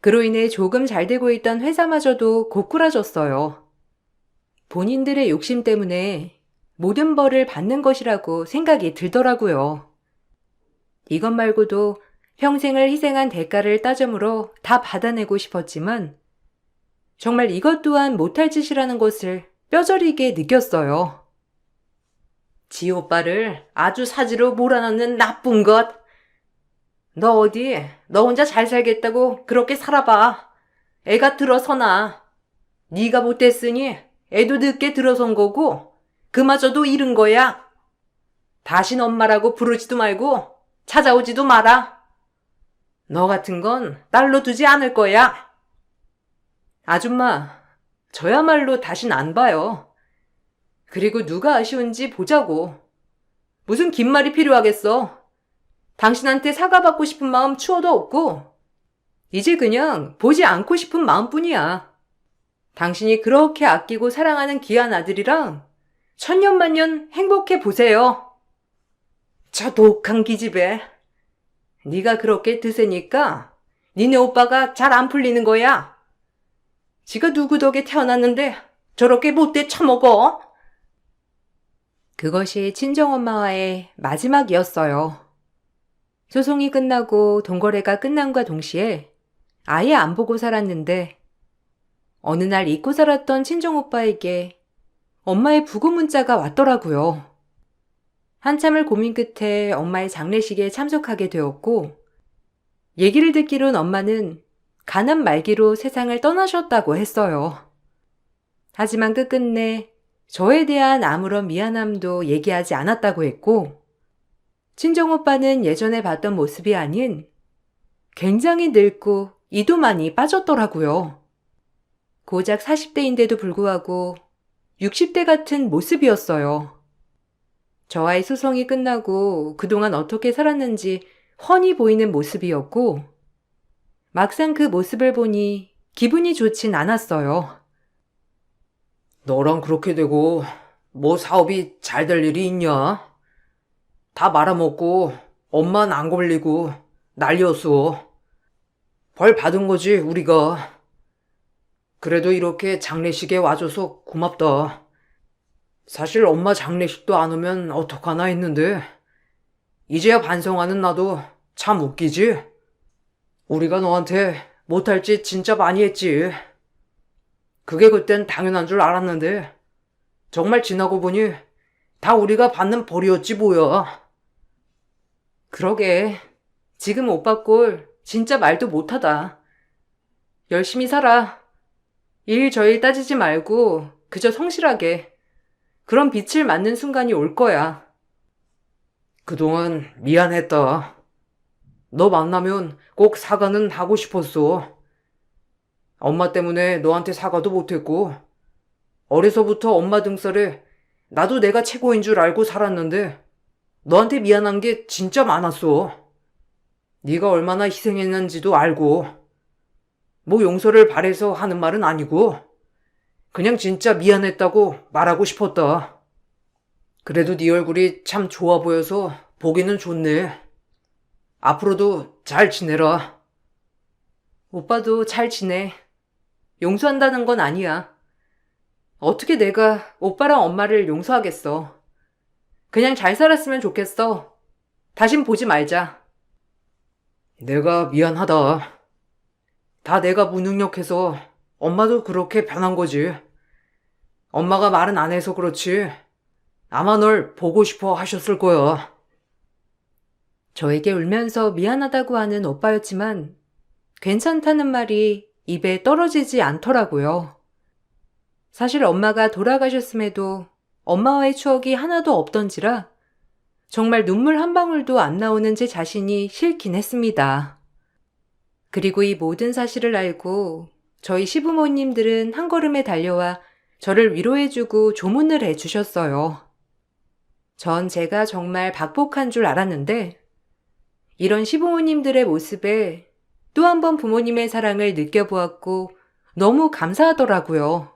S1: 그로 인해 조금 잘 되고 있던 회사마저도 고꾸라졌어요. 본인들의 욕심 때문에 모든 벌을 받는 것이라고 생각이 들더라고요. 이것 말고도 평생을 희생한 대가를 따져물어 다 받아내고 싶었지만 정말 이것 또한 못할 짓이라는 것을 뼈저리게 느꼈어요. 지 오빠를 아주 사지로 몰아넣는 나쁜 것. 너 어디 너 혼자 잘 살겠다고 그렇게 살아봐. 애가 들어서나. 네가 못됐으니 애도 늦게 들어선 거고 그마저도 잃은 거야. 다신 엄마라고 부르지도 말고 찾아오지도 마라. 너 같은 건 딸로 두지 않을 거야. 아줌마, 저야말로 다신 안 봐요. 그리고 누가 아쉬운지 보자고. 무슨 긴 말이 필요하겠어. 당신한테 사과받고 싶은 마음 추워도 없고 이제 그냥 보지 않고 싶은 마음뿐이야. 당신이 그렇게 아끼고 사랑하는 귀한 아들이랑 천년만년 행복해 보세요. 저 독한 기집애. 네가 그렇게 드세니까 니네 오빠가 잘 안 풀리는 거야. 지가 누구 덕에 태어났는데 저렇게 못돼 처먹어. 그것이 친정엄마와의 마지막이었어요. 소송이 끝나고 돈거래가 끝남과 동시에 아예 안 보고 살았는데 어느 날 잊고 살았던 친정오빠에게 엄마의 부고 문자가 왔더라고요. 한참을 고민 끝에 엄마의 장례식에 참석하게 되었고 얘기를 듣기론 엄마는 가난 말기로 세상을 떠나셨다고 했어요. 하지만 끝끝내 저에 대한 아무런 미안함도 얘기하지 않았다고 했고, 친정오빠는 예전에 봤던 모습이 아닌 굉장히 늙고 이도 많이 빠졌더라고요. 고작 40대인데도 불구하고 60대 같은 모습이었어요. 저와의 소송이 끝나고 그동안 어떻게 살았는지 훤히 보이는 모습이었고, 막상 그 모습을 보니 기분이 좋진 않았어요.
S2: 너랑 그렇게 되고 뭐 사업이 잘 될 일이 있냐? 다 말아먹고 엄마는 안 걸리고 난리였어. 벌 받은 거지 우리가. 그래도 이렇게 장례식에 와줘서 고맙다. 사실 엄마 장례식도 안 오면 어떡하나 했는데 이제야 반성하는 나도 참 웃기지? 우리가 너한테 못할 짓 진짜 많이 했지. 그게 그땐 당연한 줄 알았는데 정말 지나고 보니 다 우리가 받는 벌이었지 뭐야.
S1: 그러게. 지금 오빠 꼴 진짜 말도 못하다. 열심히 살아. 일 저일 따지지 말고 그저 성실하게. 그런 빛을 맞는 순간이 올 거야.
S2: 그동안 미안했다. 너 만나면 꼭 사과는 하고 싶었어. 엄마 때문에 너한테 사과도 못했고 어려서부터 엄마 등살에 나도 내가 최고인 줄 알고 살았는데 너한테 미안한 게 진짜 많았어. 네가 얼마나 희생했는지도 알고 뭐 용서를 바래서 하는 말은 아니고 그냥 진짜 미안했다고 말하고 싶었다. 그래도 네 얼굴이 참 좋아 보여서 보기는 좋네. 앞으로도 잘 지내라.
S1: 오빠도 잘 지내. 용서한다는 건 아니야. 어떻게 내가 오빠랑 엄마를 용서하겠어. 그냥 잘 살았으면 좋겠어. 다신 보지 말자.
S2: 내가 미안하다. 다 내가 무능력해서 엄마도 그렇게 변한 거지. 엄마가 말은 안 해서 그렇지. 아마 널 보고 싶어 하셨을 거야.
S1: 저에게 울면서 미안하다고 하는 오빠였지만 괜찮다는 말이 입에 떨어지지 않더라고요. 사실 엄마가 돌아가셨음에도 엄마와의 추억이 하나도 없던지라 정말 눈물 한 방울도 안 나오는 제 자신이 싫긴 했습니다. 그리고 이 모든 사실을 알고 저희 시부모님들은 한 걸음에 달려와 저를 위로해주고 조문을 해주셨어요. 전 제가 정말 박복한 줄 알았는데 이런 시부모님들의 모습에 또 한 번 부모님의 사랑을 느껴보았고 너무 감사하더라고요.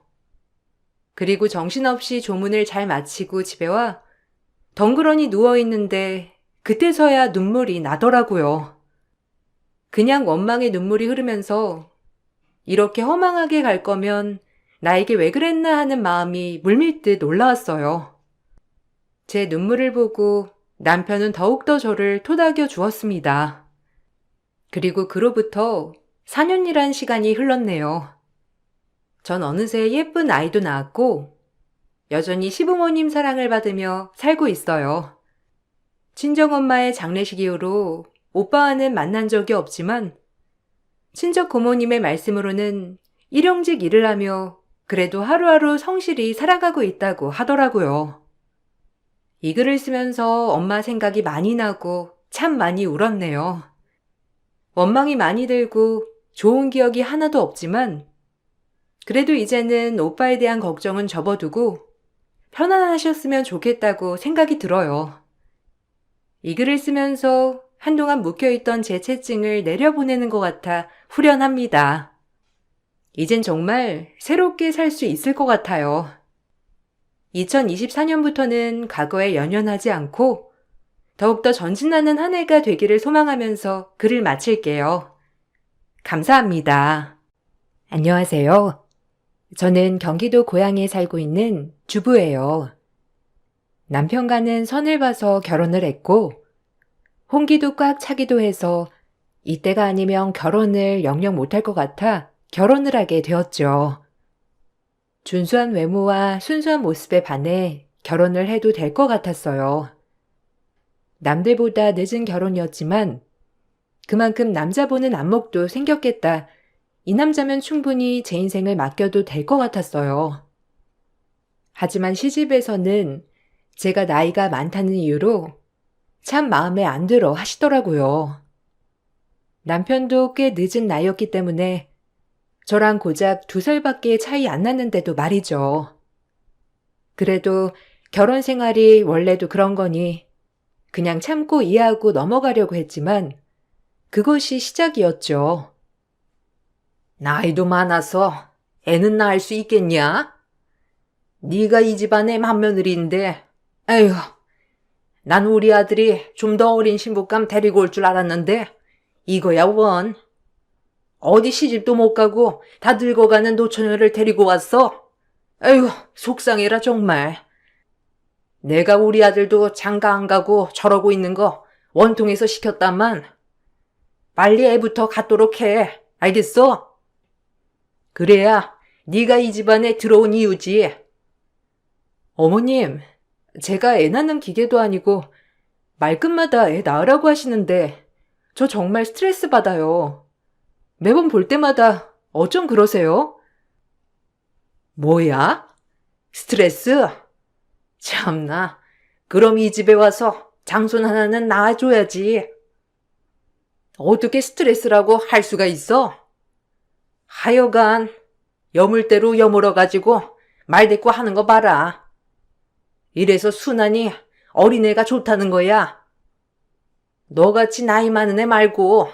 S1: 그리고 정신없이 조문을 잘 마치고 집에 와 덩그러니 누워있는데 그때서야 눈물이 나더라고요. 그냥 원망의 눈물이 흐르면서 이렇게 허망하게 갈 거면 나에게 왜 그랬나 하는 마음이 물밀듯 올라왔어요. 제 눈물을 보고 남편은 더욱더 저를 토닥여 주었습니다. 그리고 그로부터 4년이란 시간이 흘렀네요. 전 어느새 예쁜 아이도 낳았고 여전히 시부모님 사랑을 받으며 살고 있어요. 친정엄마의 장례식 이후로 오빠와는 만난 적이 없지만 친척 고모님의 말씀으로는 일용직 일을 하며 그래도 하루하루 성실히 살아가고 있다고 하더라고요. 이 글을 쓰면서 엄마 생각이 많이 나고 참 많이 울었네요. 원망이 많이 들고 좋은 기억이 하나도 없지만 그래도 이제는 오빠에 대한 걱정은 접어두고 편안하셨으면 좋겠다고 생각이 들어요. 이 글을 쓰면서 한동안 묵혀있던 제 채증을 내려보내는 것 같아 후련합니다. 이젠 정말 새롭게 살 수 있을 것 같아요. 2024년부터는 과거에 연연하지 않고 더욱더 전진하는 한 해가 되기를 소망하면서 글을 마칠게요. 감사합니다. 안녕하세요. 저는 경기도 고양에 살고 있는 주부예요. 남편과는 선을 봐서 결혼을 했고 홍기도 꽉 차기도 해서 이때가 아니면 결혼을 영영 못할 것 같아 결혼을 하게 되었죠. 준수한 외모와 순수한 모습에 반해 결혼을 해도 될 것 같았어요. 남들보다 늦은 결혼이었지만 그만큼 남자 보는 안목도 생겼겠다 이 남자면 충분히 제 인생을 맡겨도 될 것 같았어요. 하지만 시집에서는 제가 나이가 많다는 이유로 참 마음에 안 들어 하시더라고요. 남편도 꽤 늦은 나이였기 때문에 저랑 고작 2살밖에 차이 안 났는데도 말이죠. 그래도 결혼 생활이 원래도 그런 거니 그냥 참고 이해하고 넘어가려고 했지만 그것이 시작이었죠.
S2: 나이도 많아서 애는 낳을 수 있겠냐? 네가 이 집안의 맏며느리인데, 에휴, 난 우리 아들이 좀 더 어린 신부감 데리고 올 줄 알았는데 이거야 원. 어디 시집도 못 가고 다 늙어가는 노처녀를 데리고 왔어? 에휴, 속상해라 정말. 내가 우리 아들도 장가 안 가고 저러고 있는 거 원통에서 시켰다만 빨리 애부터 갖도록 해. 알겠어? 그래야 네가 이 집안에 들어온 이유지.
S1: 어머님, 제가 애 낳는 기계도 아니고 말끝마다 애 낳으라고 하시는데 저 정말 스트레스 받아요. 매번 볼 때마다 어쩜 그러세요?
S2: 뭐야? 스트레스? 참나. 그럼 이 집에 와서 장손 하나는 낳아줘야지. 어떻게 스트레스라고 할 수가 있어? 하여간 여물대로 여물어가지고 말대꾸 하는 거 봐라. 이래서 순하니 어린애가 좋다는 거야. 너같이 나이 많은 애 말고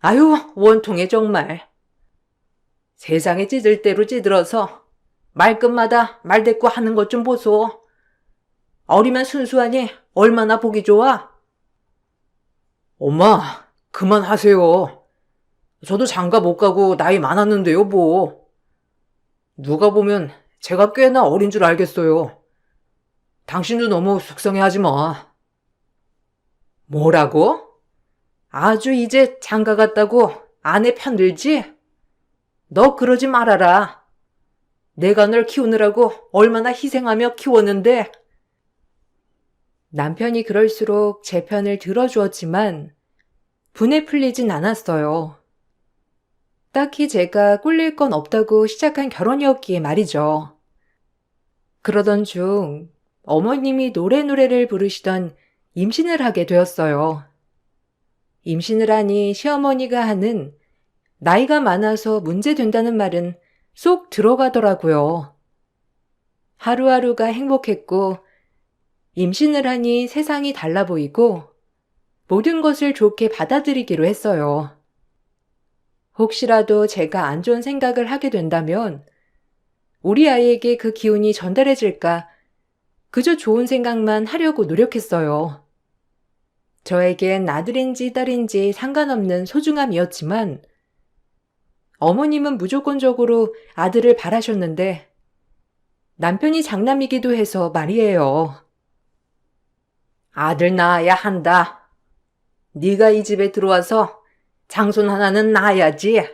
S2: 아유 원통해 정말. 세상에 찌들 대로 찌들어서 말끝마다 말대꾸 하는 것 좀 보소. 어리면 순수하니 얼마나 보기 좋아? 엄마, 그만하세요. 저도 장가 못 가고 나이 많았는데요, 뭐. 누가 보면 제가 꽤나 어린 줄 알겠어요. 당신도 너무 속상해하지 마. 뭐라고? 아주 이제 장가 갔다고 아내 편들지? 너 그러지 말아라. 내가 널 키우느라고 얼마나 희생하며 키웠는데.
S1: 남편이 그럴수록 제 편을 들어주었지만 분에 풀리진 않았어요. 딱히 제가 꿀릴 건 없다고 시작한 결혼이었기에 말이죠. 그러던 중 어머님이 노래를 부르시던 임신을 하게 되었어요. 임신을 하니 시어머니가 하는 나이가 많아서 문제된다는 말은 쏙 들어가더라고요. 하루하루가 행복했고 임신을 하니 세상이 달라 보이고 모든 것을 좋게 받아들이기로 했어요. 혹시라도 제가 안 좋은 생각을 하게 된다면 우리 아이에게 그 기운이 전달해질까 그저 좋은 생각만 하려고 노력했어요. 저에겐 아들인지 딸인지 상관없는 소중함이었지만 어머님은 무조건적으로 아들을 바라셨는데 남편이 장남이기도 해서 말이에요. 아들 낳아야 한다. 네가 이 집에 들어와서 장손 하나는 낳아야지.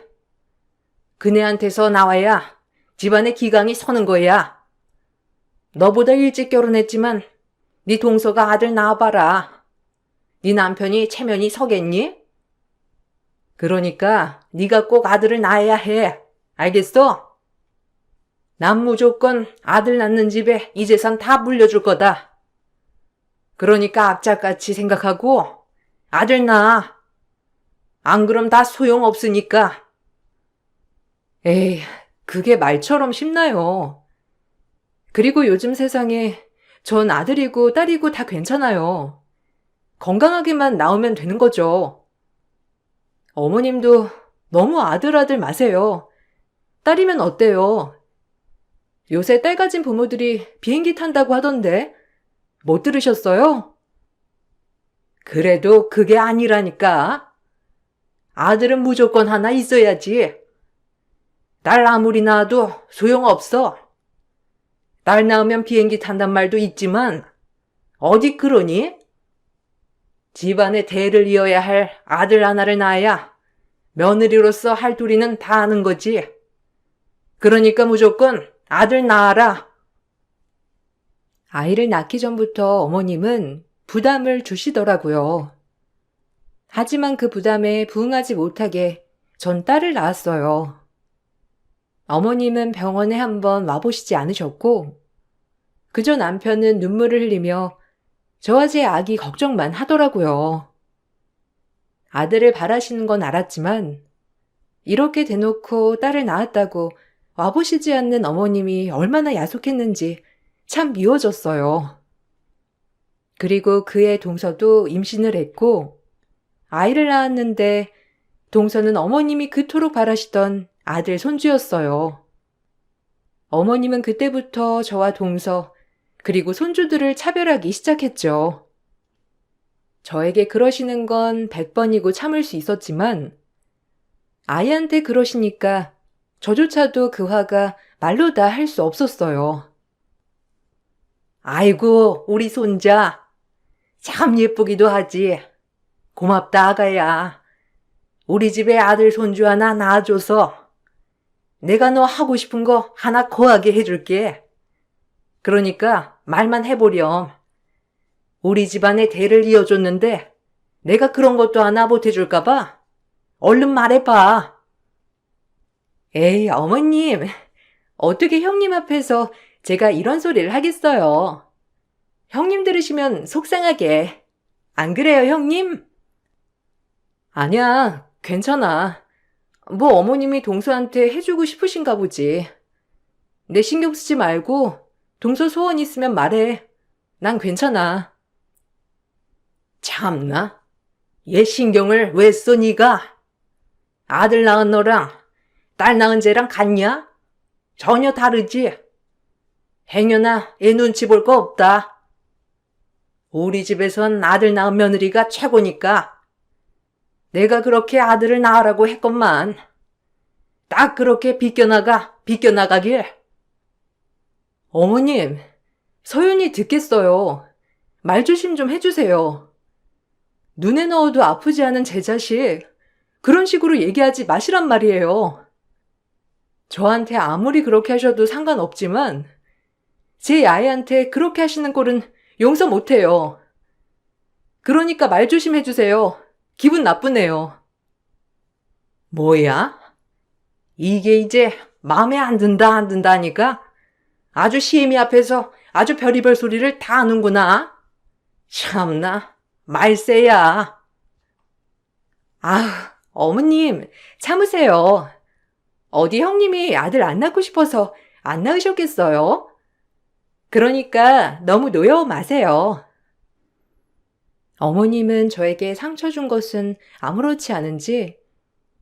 S1: 그네한테서 나와야 집안의 기강이 서는 거야. 너보다 일찍 결혼했지만 네 동서가 아들 낳아봐라. 네 남편이 체면이 서겠니? 그러니까 네가 꼭 아들을 낳아야 해. 알겠어? 난 무조건 아들 낳는 집에 이 재산 다 물려줄 거다. 그러니까 악착같이 생각하고 아들 낳아. 안 그럼 다 소용없으니까. 에이, 그게 말처럼 쉽나요? 그리고 요즘 세상에 전 아들이고 딸이고 다 괜찮아요. 건강하게만 나오면 되는 거죠. 어머님도 너무 아들 마세요. 딸이면 어때요? 요새 딸 가진 부모들이 비행기 탄다고 하던데 못 들으셨어요? 그래도 그게 아니라니까. 아들은 무조건 하나 있어야지. 딸 아무리 낳아도 소용없어. 딸 낳으면 비행기 탄단 말도 있지만 어디 그러니? 집안의 대를 이어야 할 아들 하나를 낳아야 며느리로서 할 도리는 다 아는 거지. 그러니까 무조건 아들 낳아라. 아이를 낳기 전부터 어머님은 부담을 주시더라고요. 하지만 그 부담에 부응하지 못하게 전 딸을 낳았어요. 어머님은 병원에 한번 와보시지 않으셨고, 그저 남편은 눈물을 흘리며 저와 제 아기 걱정만 하더라고요. 아들을 바라시는 건 알았지만, 이렇게 대놓고 딸을 낳았다고 와보시지 않는 어머님이 얼마나 야속했는지 참 미워졌어요. 그리고 그의 동서도 임신을 했고, 아이를 낳았는데 동서는 어머님이 그토록 바라시던 아들 손주였어요. 어머님은 그때부터 저와 동서, 그리고 손주들을 차별하기 시작했죠. 저에게 그러시는 건 100번이고 참을 수 있었지만, 아이한테 그러시니까 저조차도 그 화가 말로 다 할 수 없었어요. 아이고, 우리 손자. 참 예쁘기도 하지. 고맙다, 아가야. 우리 집에 아들 손주 하나 낳아줘서 내가 너 하고 싶은 거 하나 거하게 해줄게. 그러니까 말만 해보렴. 우리 집안의 대를 이어줬는데 내가 그런 것도 하나 못해줄까봐 얼른 말해봐. 에이, 어머님. 어떻게 형님 앞에서 제가 이런 소리를 하겠어요. 형님 들으시면 속상하게. 안 그래요, 형님? 아니야, 괜찮아. 뭐 어머님이 동서한테 해주고 싶으신가 보지. 내 신경 쓰지 말고 동서 소원 있으면 말해. 난 괜찮아. 참나. 얘 신경을 왜 써, 니가? 아들 낳은 너랑 딸 낳은 쟤랑 같냐? 전혀 다르지? 행여나 얘 눈치 볼 거 없다. 우리 집에선 아들 낳은 며느리가 최고니까 내가 그렇게 아들을 낳으라고 했건만 딱 그렇게 비껴나가길. 어머님, 서윤이 듣겠어요. 말 조심 좀 해주세요. 눈에 넣어도 아프지 않은 제 자식, 그런 식으로 얘기하지 마시란 말이에요. 저한테 아무리 그렇게 하셔도 상관없지만 제 아이한테 그렇게 하시는 꼴은 용서 못해요. 그러니까 말 조심해주세요. 기분 나쁘네요. 뭐야? 이게 이제 마음에 안 든다 하니까 아주 시애미 앞에서 아주 별의별 소리를 다 하는구나. 참나, 말세야. 아, 어머님, 참으세요. 어디 형님이 아들 안 낳고 싶어서 안 낳으셨겠어요? 그러니까 너무 노여워 마세요. 어머님은 저에게 상처 준 것은 아무렇지 않은지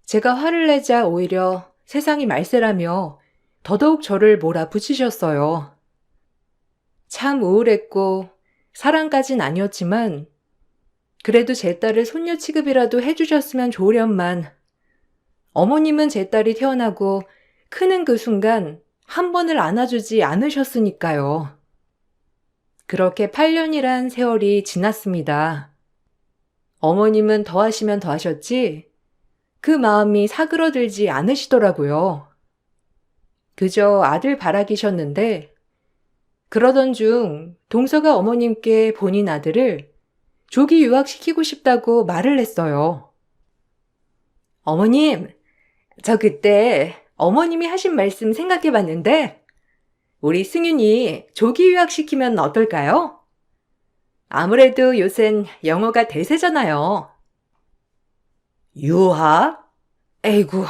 S1: 제가 화를 내자 오히려 세상이 말세라며 더더욱 저를 몰아붙이셨어요. 참 우울했고 사랑까진 아니었지만 그래도 제 딸을 손녀 취급이라도 해주셨으면 좋으련만 어머님은 제 딸이 태어나고 크는 그 순간 한 번을 안아주지 않으셨으니까요. 그렇게 8년이란 세월이 지났습니다. 어머님은 더 하시면 더 하셨지 그 마음이 사그러들지 않으시더라고요. 그저 아들 바라기셨는데 그러던 중 동서가 어머님께 본인 아들을 조기 유학시키고 싶다고 말을 했어요. 어머님, 저 그때 어머님이 하신 말씀 생각해봤는데 우리 승윤이 조기 유학시키면 어떨까요? 아무래도 요샌 영어가 대세잖아요. 유학? 에이구,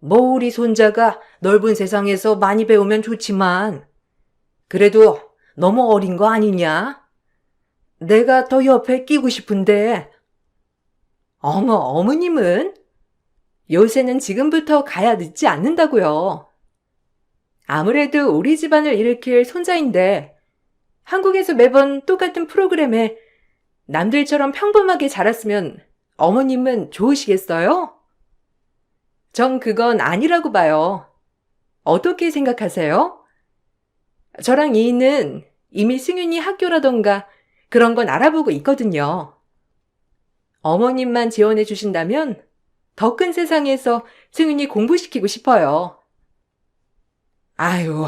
S1: 뭐 우리 손자가 넓은 세상에서 많이 배우면 좋지만 그래도 너무 어린 거 아니냐? 내가 더 옆에 끼고 싶은데. 어머, 어머님은? 요새는 지금부터 가야 늦지 않는다고요. 아무래도 우리 집안을 일으킬 손자인데 한국에서 매번 똑같은 프로그램에 남들처럼 평범하게 자랐으면 어머님은 좋으시겠어요? 전 그건 아니라고 봐요. 어떻게 생각하세요? 저랑 이인은 이미 승윤이 학교라던가 그런 건 알아보고 있거든요. 어머님만 지원해 주신다면 더 큰 세상에서 승윤이 공부시키고 싶어요. 아유,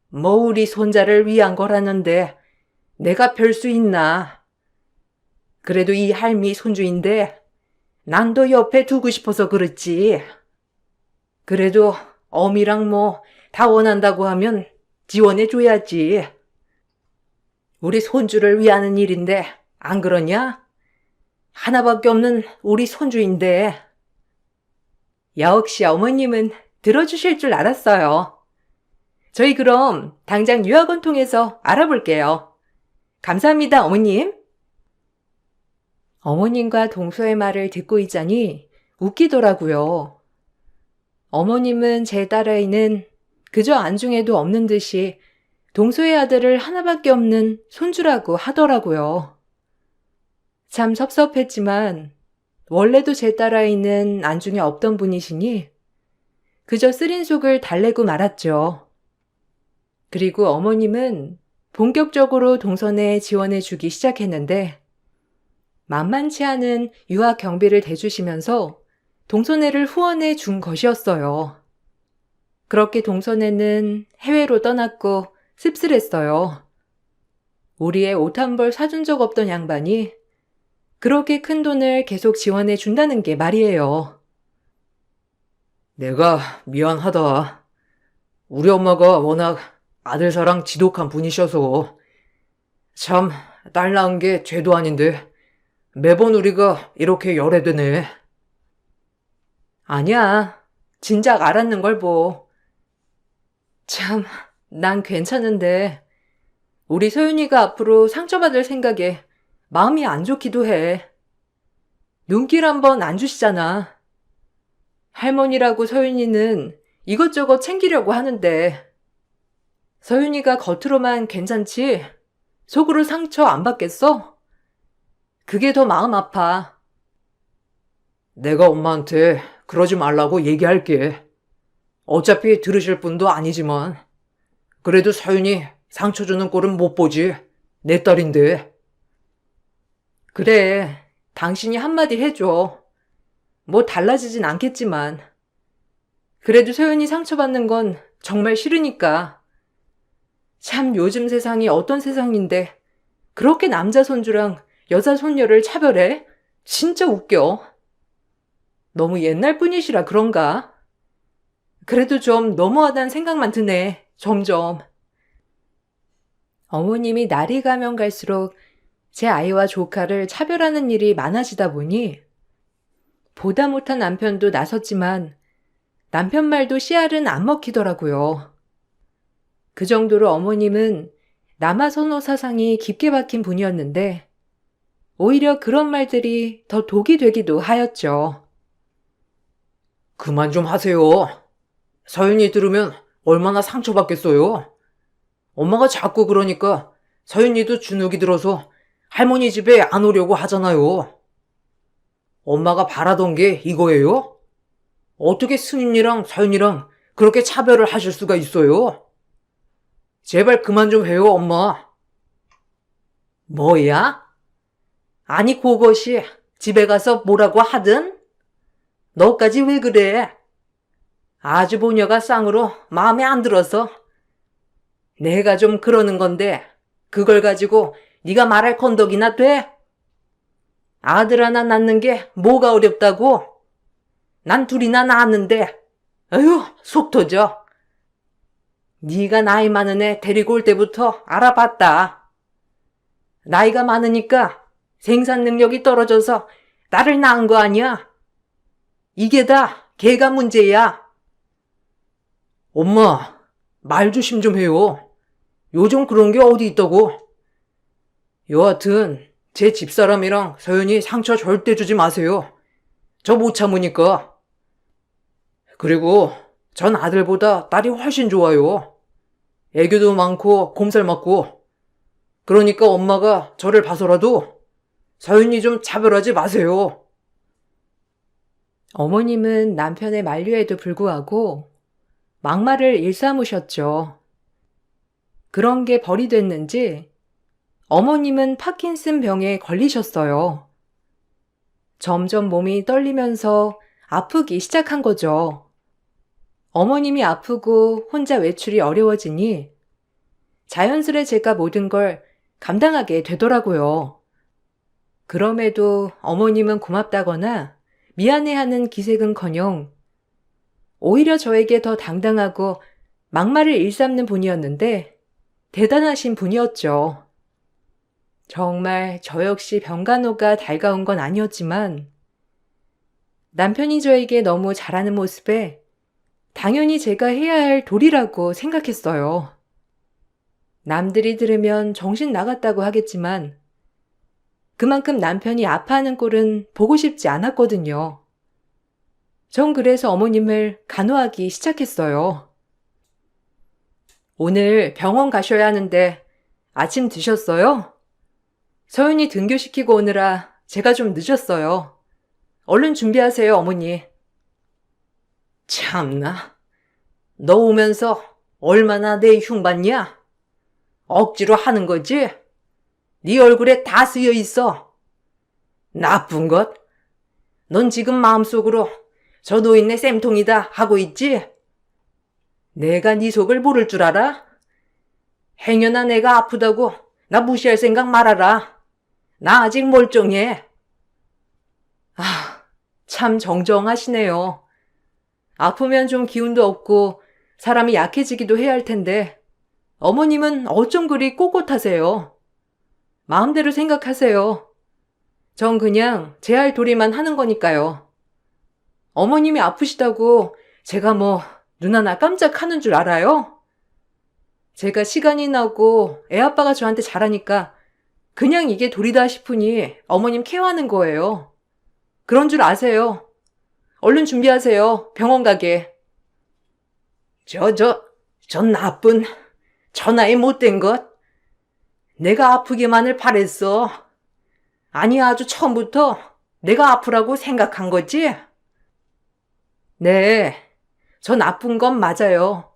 S1: 뭐 우리 손자를 위한 거라는데 내가 별 수 있나. 그래도 이 할미 손주인데 난 더 옆에 두고 싶어서 그렇지. 그래도
S2: 어미랑 뭐 다 원한다고 하면 지원해줘야지. 우리 손주를 위하는 일인데 안 그러냐? 하나밖에 없는 우리 손주인데.
S1: 역시 어머님은 들어주실 줄 알았어요. 저희 그럼 당장 유학원 통해서 알아볼게요. 감사합니다, 어머님. 어머님과 동서의 말을 듣고 있자니 웃기더라고요. 어머님은 제 딸아이는 그저 안중에도 없는 듯이 동서의 아들을 하나밖에 없는 손주라고 하더라고요. 참 섭섭했지만 원래도 제 딸아이는 안중에 없던 분이시니 그저 쓰린 속을 달래고 말았죠. 그리고 어머님은 본격적으로 동선에 지원해주기 시작했는데 만만치 않은 유학 경비를 대주시면서 동선회를 후원해 준 것이었어요. 그렇게 동선회는 해외로 떠났고 씁쓸했어요. 우리의 옷 한 벌 사준 적 없던 양반이 그렇게 큰 돈을 계속 지원해 준다는 게 말이에요.
S2: 내가 미안하다. 우리 엄마가 워낙 아들 사랑 지독한 분이셔서. 참, 딸 낳은 게 죄도 아닌데 매번 우리가 이렇게 열애되네.
S1: 아니야. 진작 알았는 걸 뭐. 참, 난 괜찮은데 우리 소윤이가 앞으로 상처받을 생각에 마음이 안 좋기도 해. 눈길 한번 안 주시잖아. 할머니라고 서윤이는 이것저것 챙기려고 하는데 서윤이가 겉으로만 괜찮지 속으로 상처 안 받겠어? 그게 더 마음 아파.
S2: 내가 엄마한테 그러지 말라고 얘기할게. 어차피 들으실 분도 아니지만 그래도 서윤이 상처 주는 꼴은 못 보지. 내 딸인데.
S1: 그래, 당신이 한마디 해줘. 뭐 달라지진 않겠지만. 그래도 서윤이 상처받는 건 정말 싫으니까. 참 요즘 세상이 어떤 세상인데 그렇게 남자 손주랑 여자 손녀를 차별해? 진짜 웃겨. 너무 옛날 분이시라 그런가? 그래도 좀 너무하다는 생각만 드네, 점점. 어머님이 날이 가면 갈수록 제 아이와 조카를 차별하는 일이 많아지다 보니 보다 못한 남편도 나섰지만 남편 말도 씨알은 안 먹히더라고요. 그 정도로 어머님은 남아선호 사상이 깊게 박힌 분이었는데 오히려 그런 말들이 더 독이 되기도 하였죠.
S2: 그만 좀 하세요. 서윤이 들으면 얼마나 상처받겠어요. 엄마가 자꾸 그러니까 서윤이도 주눅이 들어서 할머니 집에 안 오려고 하잖아요. 엄마가 바라던 게 이거예요? 어떻게 승윤이랑 서윤이랑 그렇게 차별을 하실 수가 있어요? 제발 그만 좀 해요, 엄마.
S1: 뭐야? 아니 그것이 집에 가서 뭐라고 하든? 너까지 왜 그래? 아주 보녀가 쌍으로 마음에 안 들어서. 내가 좀 그러는 건데 그걸 가지고 네가 말할 건덕이나 돼? 아들 하나 낳는 게 뭐가 어렵다고? 난 둘이나 낳았는데 아휴 속 터져. 네가 나이 많은 애 데리고 올 때부터 알아봤다. 나이가 많으니까 생산 능력이 떨어져서 나를 낳은 거 아니야? 이게 다 걔가 문제야.
S2: 엄마, 말 조심 좀 해요. 요즘 그런 게 어디 있다고. 여하튼 제 집사람이랑 서연이 상처 절대 주지 마세요. 저 못 참으니까. 그리고 전 아들보다 딸이 훨씬 좋아요. 애교도 많고 곰살 많고. 그러니까 엄마가 저를 봐서라도 서연이 좀 차별하지 마세요.
S1: 어머님은 남편의 만류에도 불구하고 막말을 일삼으셨죠. 그런 게 벌이 됐는지 어머님은 파킨슨 병에 걸리셨어요. 점점 몸이 떨리면서 아프기 시작한 거죠. 어머님이 아프고 혼자 외출이 어려워지니 자연스레 제가 모든 걸 감당하게 되더라고요. 그럼에도 어머님은 고맙다거나 미안해하는 기색은커녕 오히려 저에게 더 당당하고 막말을 일삼는 분이었는데 대단하신 분이었죠. 정말 저 역시 병간호가 달가운 건 아니었지만 남편이 저에게 너무 잘하는 모습에 당연히 제가 해야 할 도리라고 생각했어요. 남들이 들으면 정신 나갔다고 하겠지만 그만큼 남편이 아파하는 꼴은 보고 싶지 않았거든요. 전 그래서 어머님을 간호하기 시작했어요. 오늘 병원 가셔야 하는데 아침 드셨어요? 서윤이 등교시키고 오느라 제가 좀 늦었어요. 얼른 준비하세요, 어머니.
S2: 참나. 너 오면서 얼마나 내 흉봤냐? 억지로 하는 거지? 네 얼굴에 다 쓰여 있어. 나쁜 것. 넌 지금 마음속으로 저 노인네 쌤통이다 하고 있지? 내가 네 속을 모를 줄 알아? 행여나 내가 아프다고 나 무시할 생각 말아라. 나 아직 멀쩡해.
S1: 참 정정하시네요. 아프면 좀 기운도 없고 사람이 약해지기도 해야 할 텐데 어머님은 어쩜 그리 꼿꼿하세요. 마음대로 생각하세요. 전 그냥 제 할 도리만 하는 거니까요. 어머님이 아프시다고 제가 뭐 눈 하나 깜짝하는 줄 알아요? 제가 시간이 나고 애아빠가 저한테 잘하니까 그냥 이게 도리다 싶으니 어머님 케어하는 거예요. 그런 줄 아세요. 얼른 준비하세요. 병원 가게.
S2: 저 나쁜, 천하의 못된 것. 내가 아프기만을 바랬어. 아니, 아주 처음부터 내가 아프라고 생각한 거지?
S1: 네, 전 아픈 건 맞아요.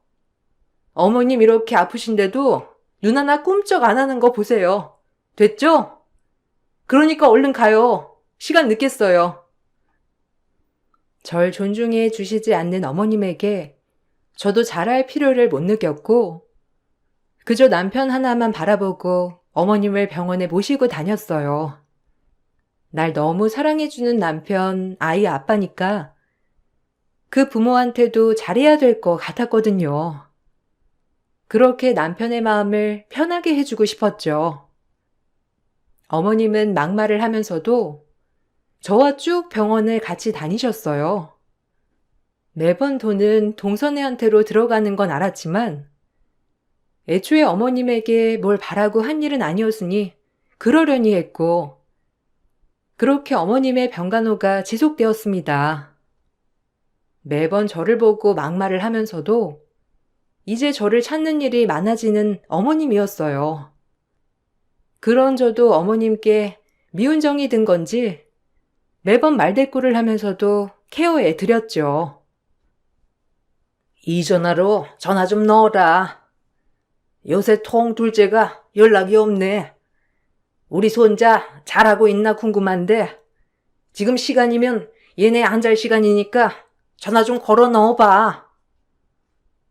S1: 어머님 이렇게 아프신데도 눈 하나 꿈쩍 안 하는 거 보세요. 됐죠? 그러니까 얼른 가요. 시간 늦겠어요. 절 존중해 주시지 않는 어머님에게 저도 잘할 필요를 못 느꼈고 그저 남편 하나만 바라보고 어머님을 병원에 모시고 다녔어요. 날 너무 사랑해주는 남편, 아이 아빠니까 그 부모한테도 잘해야 될 것 같았거든요. 그렇게 남편의 마음을 편하게 해주고 싶었죠. 어머님은 막말을 하면서도 저와 쭉 병원을 같이 다니셨어요. 매번 돈은 동선애한테로 들어가는 건 알았지만 애초에 어머님에게 뭘 바라고 한 일은 아니었으니 그러려니 했고 그렇게 어머님의 병간호가 지속되었습니다. 매번 저를 보고 막말을 하면서도 이제 저를 찾는 일이 많아지는 어머님이었어요. 그런 저도 어머님께 미운 정이 든 건지 매번 말대꾸를 하면서도 케어해 드렸죠.
S2: 이 전화로 전화 좀 넣어라. 요새 통 둘째가 연락이 없네. 우리 손자 잘하고 있나 궁금한데 지금 시간이면 얘네 안 잘 시간이니까 전화 좀 걸어 넣어봐.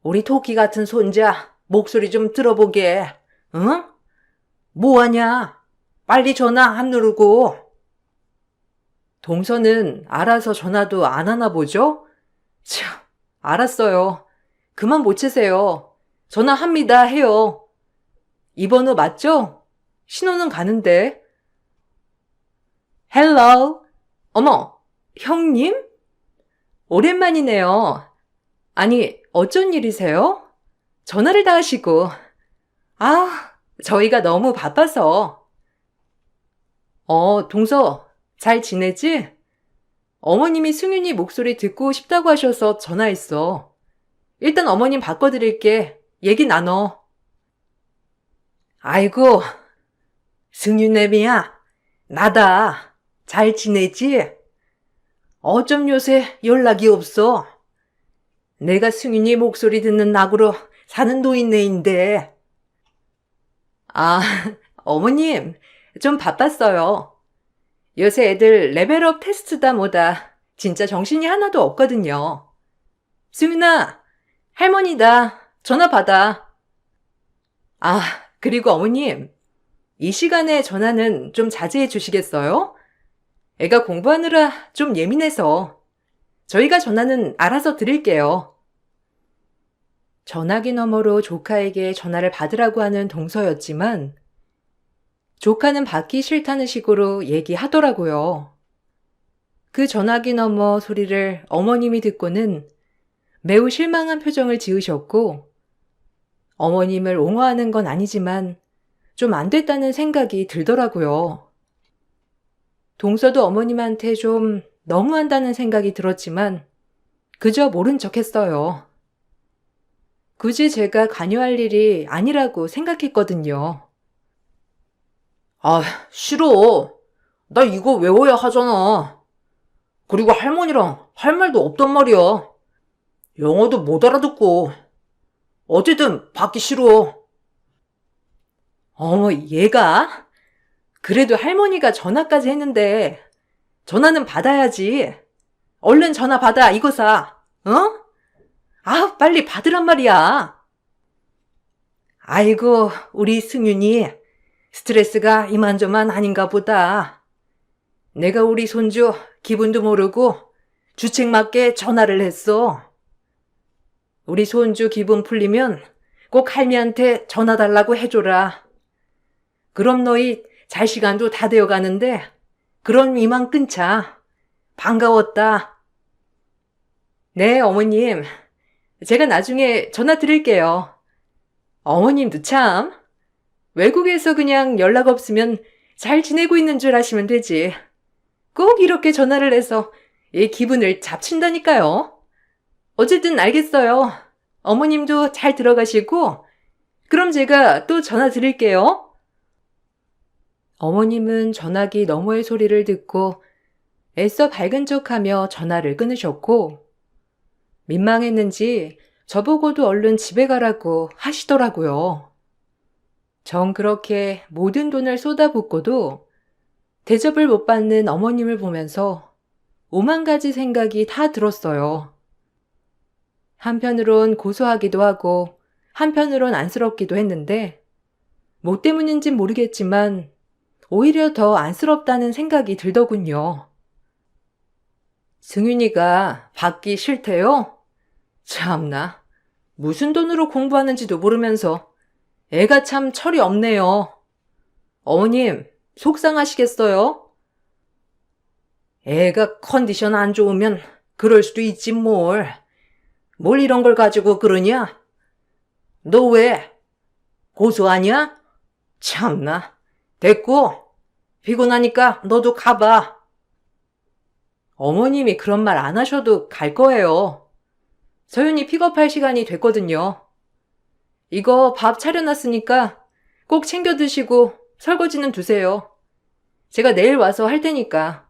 S2: 우리 토끼 같은 손자 목소리 좀 들어보게. 응? 뭐하냐? 빨리 전화 안 누르고.
S1: 동서는 알아서 전화도 안 하나 보죠? 참, 알았어요. 그만 못 채세요. 전화합니다 해요. 이 번호 맞죠? 신호는 가는데. 헬로. 어머, 형님? 오랜만이네요. 아니, 어쩐 일이세요? 전화를 다 하시고. 아, 저희가 너무 바빠서. 동서, 잘 지내지? 어머님이 승윤이 목소리 듣고 싶다고 하셔서 전화했어. 일단 어머님 바꿔드릴게. 얘기 나눠.
S2: 아이고, 승윤애미야, 나다. 잘 지내지? 어쩜 요새 연락이 없어? 내가 승윤이 목소리 듣는 낙으로 사는 노인네인데.
S1: 아, 어머님, 좀 바빴어요. 요새 애들 레벨업 테스트다 뭐다. 진짜 정신이 하나도 없거든요. 승윤아, 할머니다. 전화 받아. 아, 그리고 어머님, 이 시간에 전화는 좀 자제해 주시겠어요? 애가 공부하느라 좀 예민해서. 저희가 전화는 알아서 드릴게요. 전화기 너머로 조카에게 전화를 받으라고 하는 동서였지만 조카는 받기 싫다는 식으로 얘기하더라고요. 그 전화기 너머 소리를 어머님이 듣고는 매우 실망한 표정을 지으셨고 어머님을 옹호하는 건 아니지만 좀 안 됐다는 생각이 들더라고요. 동서도 어머님한테 좀 너무한다는 생각이 들었지만 그저 모른 척 했어요. 굳이 제가 관여할 일이 아니라고 생각했거든요.
S2: 아, 싫어. 나 이거 외워야 하잖아. 그리고 할머니랑 할 말도 없단 말이야. 영어도 못 알아듣고. 어쨌든 받기 싫어.
S1: 어머, 얘가? 그래도 할머니가 전화까지 했는데 전화는 받아야지. 얼른 전화 받아, 이거사. 어? 아, 빨리 받으란 말이야. 아이고, 우리 승윤이 스트레스가 이만저만 아닌가 보다. 내가 우리 손주 기분도 모르고 주책 맞게 전화를 했어. 우리 손주 기분 풀리면 꼭 할미한테 전화 달라고 해줘라. 그럼 너희 잘 시간도 다 되어 가는데 그럼 이만 끊자. 반가웠다. 네, 어머님. 제가 나중에 전화 드릴게요. 어머님도 참. 외국에서 그냥 연락 없으면 잘 지내고 있는 줄 아시면 되지. 꼭 이렇게 전화를 해서 이 기분을 잡친다니까요. 어쨌든 알겠어요. 어머님도 잘 들어가시고 그럼 제가 또 전화 드릴게요. 어머님은 전화기 너머의 소리를 듣고 애써 밝은 척하며 전화를 끊으셨고 민망했는지 저보고도 얼른 집에 가라고 하시더라고요. 전 그렇게 모든 돈을 쏟아붓고도 대접을 못 받는 어머님을 보면서 오만 가지 생각이 다 들었어요. 한편으론 고소하기도 하고 한편으론 안쓰럽기도 했는데 뭐 때문인진 모르겠지만 오히려 더 안쓰럽다는 생각이 들더군요. 승윤이가 받기 싫대요? 참나, 무슨 돈으로 공부하는지도 모르면서 애가 참 철이 없네요. 어머님, 속상하시겠어요? 애가 컨디션 안 좋으면 그럴 수도 있지 뭘. 뭘 이런 걸 가지고 그러냐? 너 왜? 고소하냐? 참나. 됐고, 피곤하니까 너도 가봐. 어머님이 그런 말 안 하셔도 갈 거예요. 서윤이 픽업할 시간이 됐거든요. 이거 밥 차려놨으니까 꼭 챙겨 드시고 설거지는 두세요. 제가 내일 와서 할 테니까.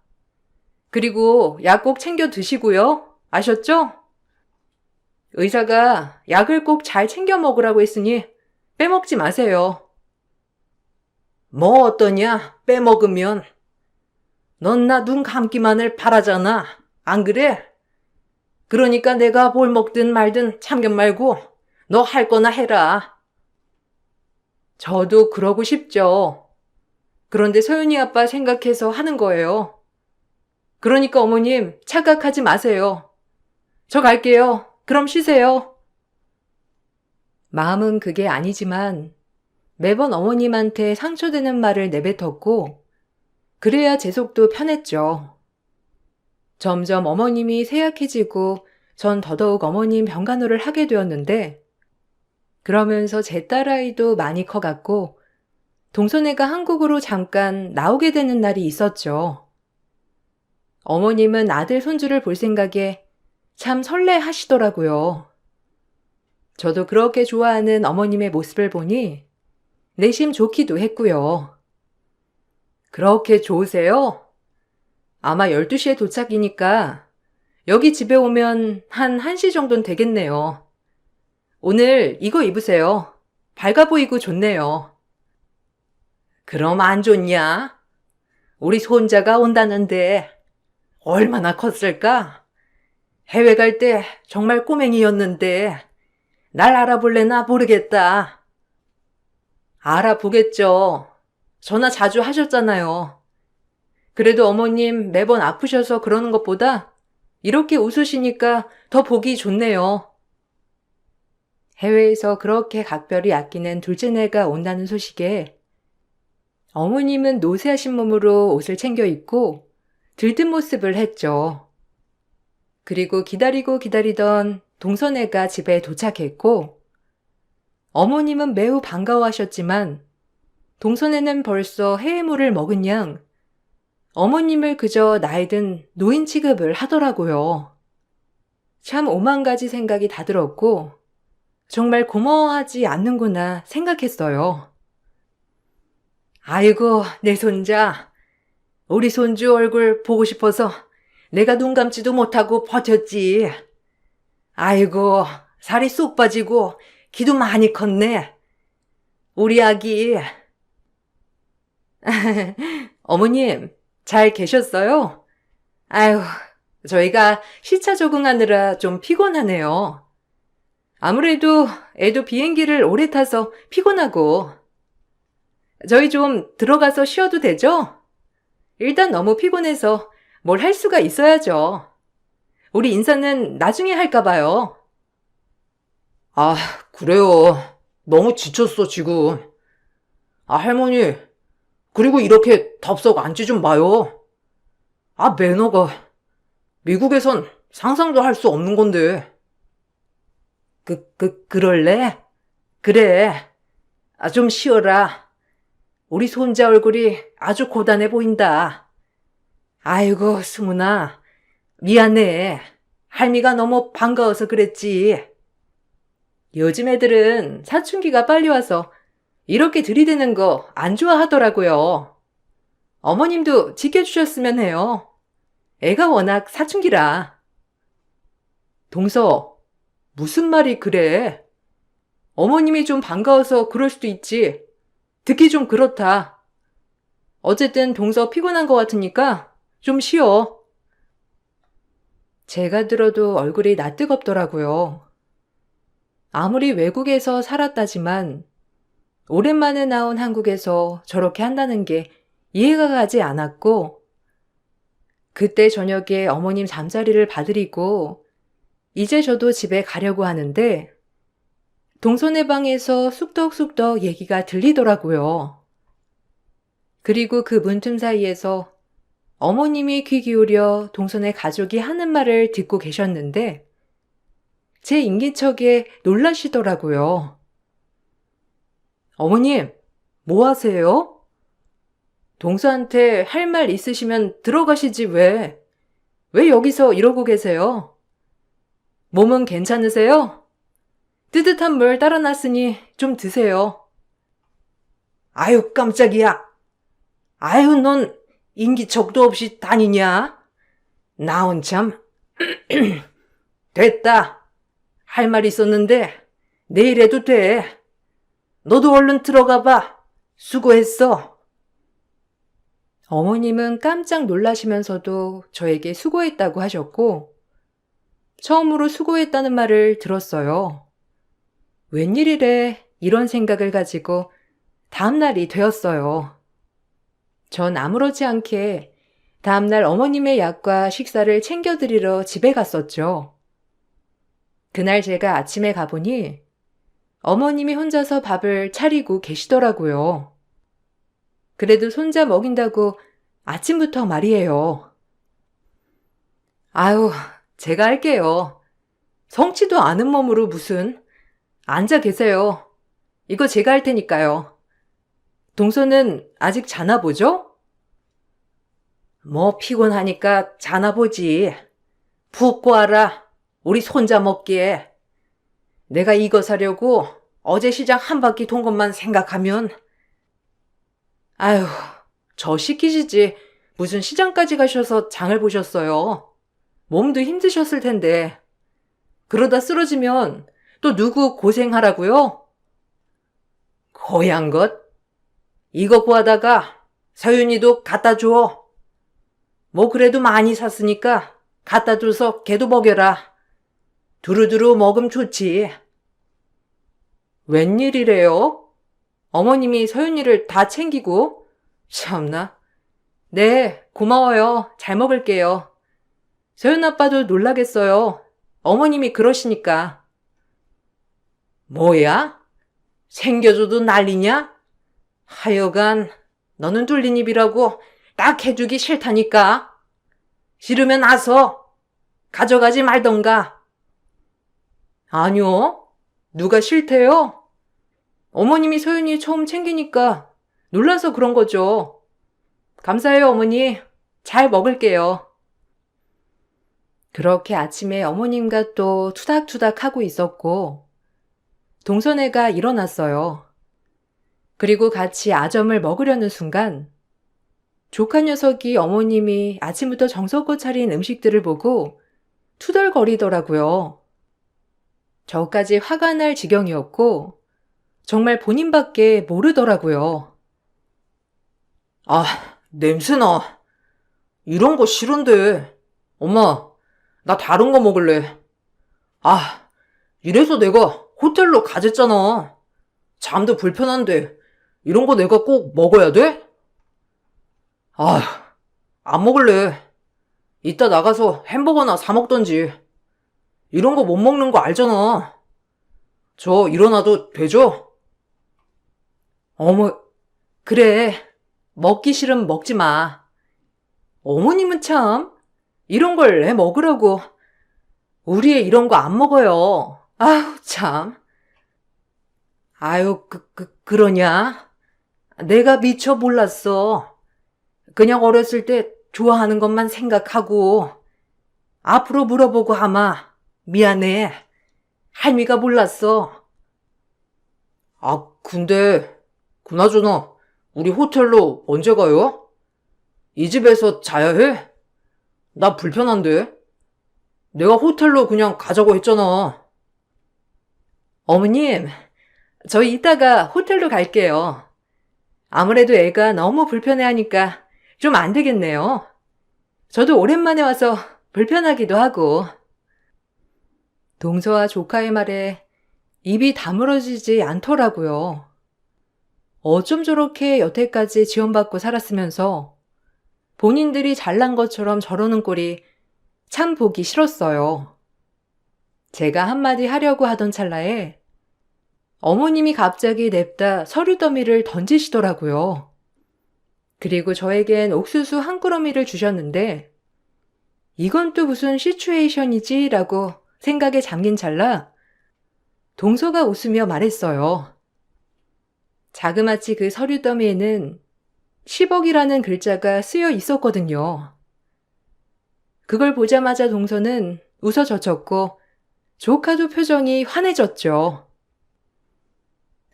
S1: 그리고 약 꼭 챙겨 드시고요. 아셨죠? 의사가 약을 꼭 잘 챙겨 먹으라고 했으니 빼먹지 마세요. 뭐 어떠냐, 빼먹으면. 넌 나 눈 감기만을 바라잖아. 안 그래? 그러니까 내가 뭘 먹든 말든 참견 말고 너 할 거나 해라. 저도 그러고 싶죠. 그런데 서윤이 아빠 생각해서 하는 거예요. 그러니까 어머님 착각하지 마세요. 저 갈게요. 그럼 쉬세요. 마음은 그게 아니지만 매번 어머님한테 상처되는 말을 내뱉었고 그래야 제 속도 편했죠. 점점 어머님이 쇠약해지고 전 더더욱 어머님 병간호를 하게 되었는데 그러면서 제 딸아이도 많이 커갔고 동서네가 한국으로 잠깐 나오게 되는 날이 있었죠. 어머님은 아들 손주를 볼 생각에 참 설레하시더라고요. 저도 그렇게 좋아하는 어머님의 모습을 보니 내심 좋기도 했고요. 그렇게 좋으세요? 아마 12시에 도착이니까 여기 집에 오면 한 1시 정도는 되겠네요. 오늘 이거 입으세요. 밝아 보이고 좋네요. 그럼 안 좋냐? 우리 손자가 온다는데 얼마나 컸을까? 해외 갈 때 정말 꼬맹이였는데 날 알아볼래나 모르겠다. 알아보겠죠. 전화 자주 하셨잖아요. 그래도 어머님 매번 아프셔서 그러는 것보다 이렇게 웃으시니까 더 보기 좋네요. 해외에서 그렇게 각별히 아끼는 둘째네가 온다는 소식에 어머님은 노쇠하신 몸으로 옷을 챙겨 입고 들뜬 모습을 했죠. 그리고 기다리고 기다리던 동서네가 집에 도착했고 어머님은 매우 반가워하셨지만 동서네는 벌써 해외물을 먹은 양 어머님을 그저 나이든 노인 취급을 하더라고요. 참 오만 가지 생각이 다 들었고 정말 고마워하지 않는구나 생각했어요. 아이고, 내 손자. 우리 손주 얼굴 보고 싶어서 내가 눈 감지도 못하고 버텼지. 아이고, 살이 쏙 빠지고 키도 많이 컸네. 우리 아기. 어머님, 잘 계셨어요? 아유, 저희가 시차 적응하느라 좀 피곤하네요. 아무래도 애도 비행기를 오래 타서 피곤하고. 저희 좀 들어가서 쉬어도 되죠? 일단 너무 피곤해서 뭘 할 수가 있어야죠. 우리 인사는 나중에 할까 봐요.
S2: 아, 그래요. 너무 지쳤어, 지금. 아, 할머니. 그리고 이렇게 덥석 앉지 좀 마요. 아, 매너가. 미국에선 상상도 할 수 없는 건데. 그럴래? 그래. 아, 좀 쉬어라. 우리 손자 얼굴이 아주 고단해 보인다. 아이고, 승훈아. 미안해. 할미가 너무 반가워서 그랬지. 요즘 애들은 사춘기가 빨리 와서 이렇게 들이대는 거 안 좋아하더라고요. 어머님도 지켜주셨으면 해요. 애가 워낙 사춘기라. 동서, 무슨 말이 그래? 어머님이 좀 반가워서 그럴 수도 있지. 듣기 좀 그렇다. 어쨌든 동서 피곤한 것 같으니까 좀 쉬어. 제가 들어도 얼굴이 낯뜨겁더라고요. 아무리 외국에서 살았다지만 오랜만에 나온 한국에서 저렇게 한다는 게 이해가 가지 않았고 그때 저녁에 어머님 잠자리를 봐드리고 이제 저도 집에 가려고 하는데 동서네 방에서 쑥덕쑥덕 얘기가 들리더라고요. 그리고 그 문틈 사이에서 어머님이 귀 기울여 동서네 가족이 하는 말을 듣고 계셨는데 제 인기척에 놀라시더라고요. 어머님, 뭐 하세요? 동서한테 할 말 있으시면 들어가시지 왜? 왜 여기서 이러고 계세요? 몸은 괜찮으세요? 뜨뜻한 물 따라놨으니 좀 드세요. 아유, 깜짝이야. 아유, 넌 인기척도 없이 다니냐? 나온 참. 됐다. 할 말 있었는데 내일 해도 돼. 너도 얼른 들어가 봐. 수고했어. 어머님은 깜짝 놀라시면서도 저에게 수고했다고 하셨고 처음으로 수고했다는 말을 들었어요. 웬일이래 이런 생각을 가지고 다음날이 되었어요. 전 아무렇지 않게 다음날 어머님의 약과 식사를 챙겨드리러 집에 갔었죠. 그날 제가 아침에 가보니 어머님이 혼자서 밥을 차리고 계시더라고요. 그래도 손자 먹인다고 아침부터 말이에요. 아유, 제가 할게요. 성치도 않은 몸으로 무슨. 앉아 계세요. 이거 제가 할 테니까요. 동서는 아직 자나 보죠? 뭐 피곤하니까 자나 보지. 푹 꼬아라. 우리 손자 먹기에. 내가 이거 사려고 어제 시장 한 바퀴 돈 것만 생각하면. 아유, 저 시키시지. 무슨 시장까지 가셔서 장을 보셨어요. 몸도 힘드셨을 텐데. 그러다 쓰러지면 또 누구 고생하라고요? 고얀 것? 이거 구하다가 서윤이도 갖다 줘. 뭐 그래도 많이 샀으니까 갖다 줘서 걔도 먹여라. 두루두루 먹으면 좋지. 웬일이래요? 어머님이 서윤이를 다 챙기고? 참나. 네, 고마워요. 잘 먹을게요.
S1: 서연 아빠도 놀라겠어요. 어머님이 그러시니까.
S2: 뭐야? 생겨줘도 난리냐? 하여간 너는 뚫린 입이라고 딱 해주기 싫다니까. 싫으면 나서 가져가지 말던가.
S1: 아니요. 누가 싫대요? 어머님이 서연이 처음 챙기니까 놀라서 그런 거죠. 감사해요, 어머니. 잘 먹을게요. 그렇게 아침에 어머님과 또 투닥투닥 하고 있었고, 동선애가 일어났어요. 그리고 같이 아점을 먹으려는 순간, 조카 녀석이 어머님이 아침부터 정성껏 차린 음식들을 보고 투덜거리더라고요. 저까지 화가 날 지경이었고, 정말 본인밖에 모르더라고요.
S2: 아, 냄새나. 이런 거 싫은데. 엄마, 나 다른 거 먹을래. 아, 이래서 내가 호텔로 가졌잖아. 잠도 불편한데 이런 거 내가 꼭 먹어야 돼? 아, 안 먹을래. 이따 나가서 햄버거나 사 먹던지. 이런 거 못 먹는 거 알잖아. 저 일어나도 되죠?
S1: 어머, 그래. 먹기 싫으면 먹지 마. 어머님은 참, 이런 걸 애 먹으라고. 우리 애 이런 거 안 먹어요. 아우, 참. 아유, 그러냐? 내가 미처 몰랐어. 그냥 어렸을 때 좋아하는 것만 생각하고, 앞으로 물어보고 하마. 미안해. 할미가 몰랐어.
S2: 아, 근데 그나저나 우리 호텔로 언제 가요? 이 집에서 자야 해? 나 불편한데. 내가 호텔로 그냥 가자고 했잖아.
S1: 어머님, 저희 이따가 호텔로 갈게요. 아무래도 애가 너무 불편해하니까 좀 안 되겠네요. 저도 오랜만에 와서 불편하기도 하고. 동서와 조카의 말에 입이 다물어지지 않더라고요. 어쩜 저렇게 여태까지 지원받고 살았으면서 본인들이 잘난 것처럼 저러는 꼴이 참 보기 싫었어요. 제가 한마디 하려고 하던 찰나에 어머님이 갑자기 냅다 서류 더미를 던지시더라고요. 그리고 저에겐 옥수수 한 꾸러미를 주셨는데 이건 또 무슨 시츄에이션이지? 라고 생각에 잠긴 찰나 동서가 웃으며 말했어요. 자그마치 그 서류 더미에는 10억이라는 글자가 쓰여 있었거든요. 그걸 보자마자 동서는 웃어젖혔고 조카도 표정이 환해졌죠.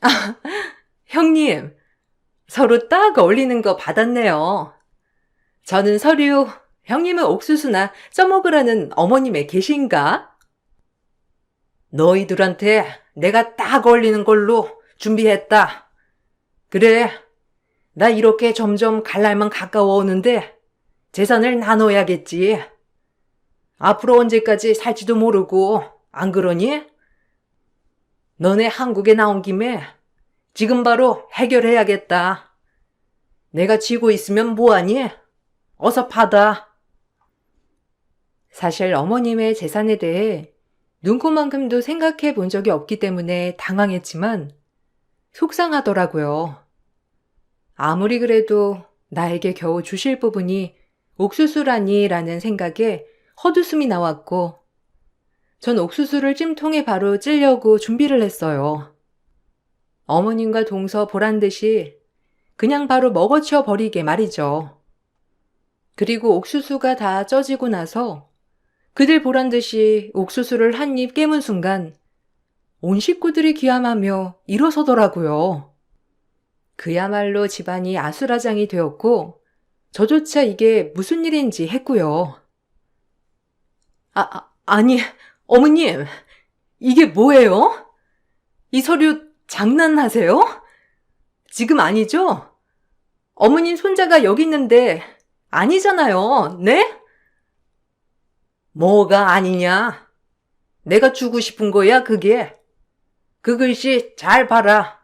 S1: 아, 형님, 서로 딱 어울리는 거 받았네요. 저는 서류, 형님은 옥수수나 써먹으라는 어머님의 계신가?
S2: 너희들한테 내가 딱 어울리는 걸로 준비했다. 그래, 나 이렇게 점점 갈 날만 가까워 오는데 재산을 나눠야겠지. 앞으로 언제까지 살지도 모르고, 안 그러니? 너네 한국에 나온 김에 지금 바로 해결해야겠다. 내가 쥐고 있으면 뭐하니? 어서 받아.
S1: 사실 어머님의 재산에 대해 눈코만큼도 생각해 본 적이 없기 때문에 당황했지만 속상하더라고요. 아무리 그래도 나에게 겨우 주실 부분이 옥수수라니라는 생각에 헛웃음이 나왔고 전 옥수수를 찜통에 바로 찌려고 준비를 했어요. 어머님과 동서 보란 듯이 그냥 바로 먹어치워 버리게 말이죠. 그리고 옥수수가 다 쪄지고 나서 그들 보란 듯이 옥수수를 한 입 깨문 순간 온 식구들이 귀함하며 일어서더라고요. 그야말로 집안이 아수라장이 되었고 저조차 이게 무슨 일인지 했고요. 아니, 어머님, 이게 뭐예요? 이 서류 장난하세요? 지금 아니죠? 어머님 손자가 여기 있는데 아니잖아요, 네?
S2: 뭐가 아니냐? 내가 주고 싶은 거야, 그게. 그 글씨 잘 봐라.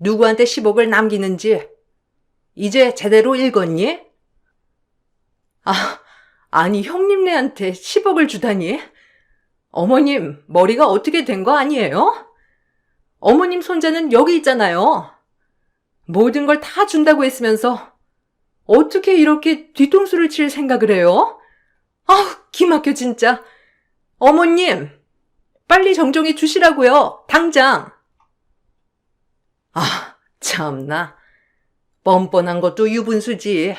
S2: 누구한테 10억을 남기는지. 이제 제대로 읽었니?
S1: 아니, 형님네한테 10억을 주다니? 어머님, 머리가 어떻게 된 거 아니에요? 어머님 손자는 여기 있잖아요. 모든 걸 다 준다고 했으면서 어떻게 이렇게 뒤통수를 칠 생각을 해요? 아우, 기막혀 진짜. 어머님, 빨리 정정해 주시라고요. 당장. 아, 참나. 뻔뻔한 것도 유분수지.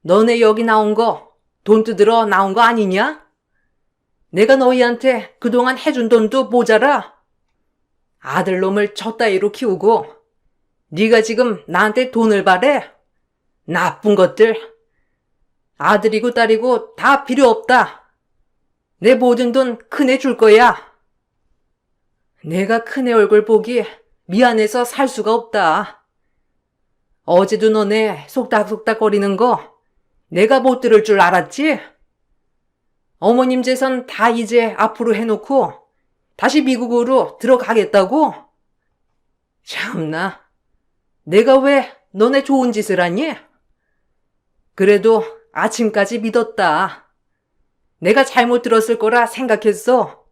S1: 너네 여기 나온 거 돈 뜯으러 나온 거 아니냐? 내가 너희한테 그동안 해준 돈도 모자라. 아들놈을 저 따위로 키우고 네가 지금 나한테 돈을 바래? 나쁜 것들. 아들이고 딸이고 다 필요 없다. 내 모든 돈 큰애 줄 거야. 내가 큰애 얼굴 보기 미안해서 살 수가 없다. 어제도 너네 속닥속닥거리는 거 내가 못 들을 줄 알았지? 어머님 재산 다 이제 앞으로 해놓고 다시 미국으로 들어가겠다고? 참나, 내가 왜 너네 좋은 짓을 하니? 그래도 아침까지 믿었다. 내가 잘못 들었을 거라 생각했어.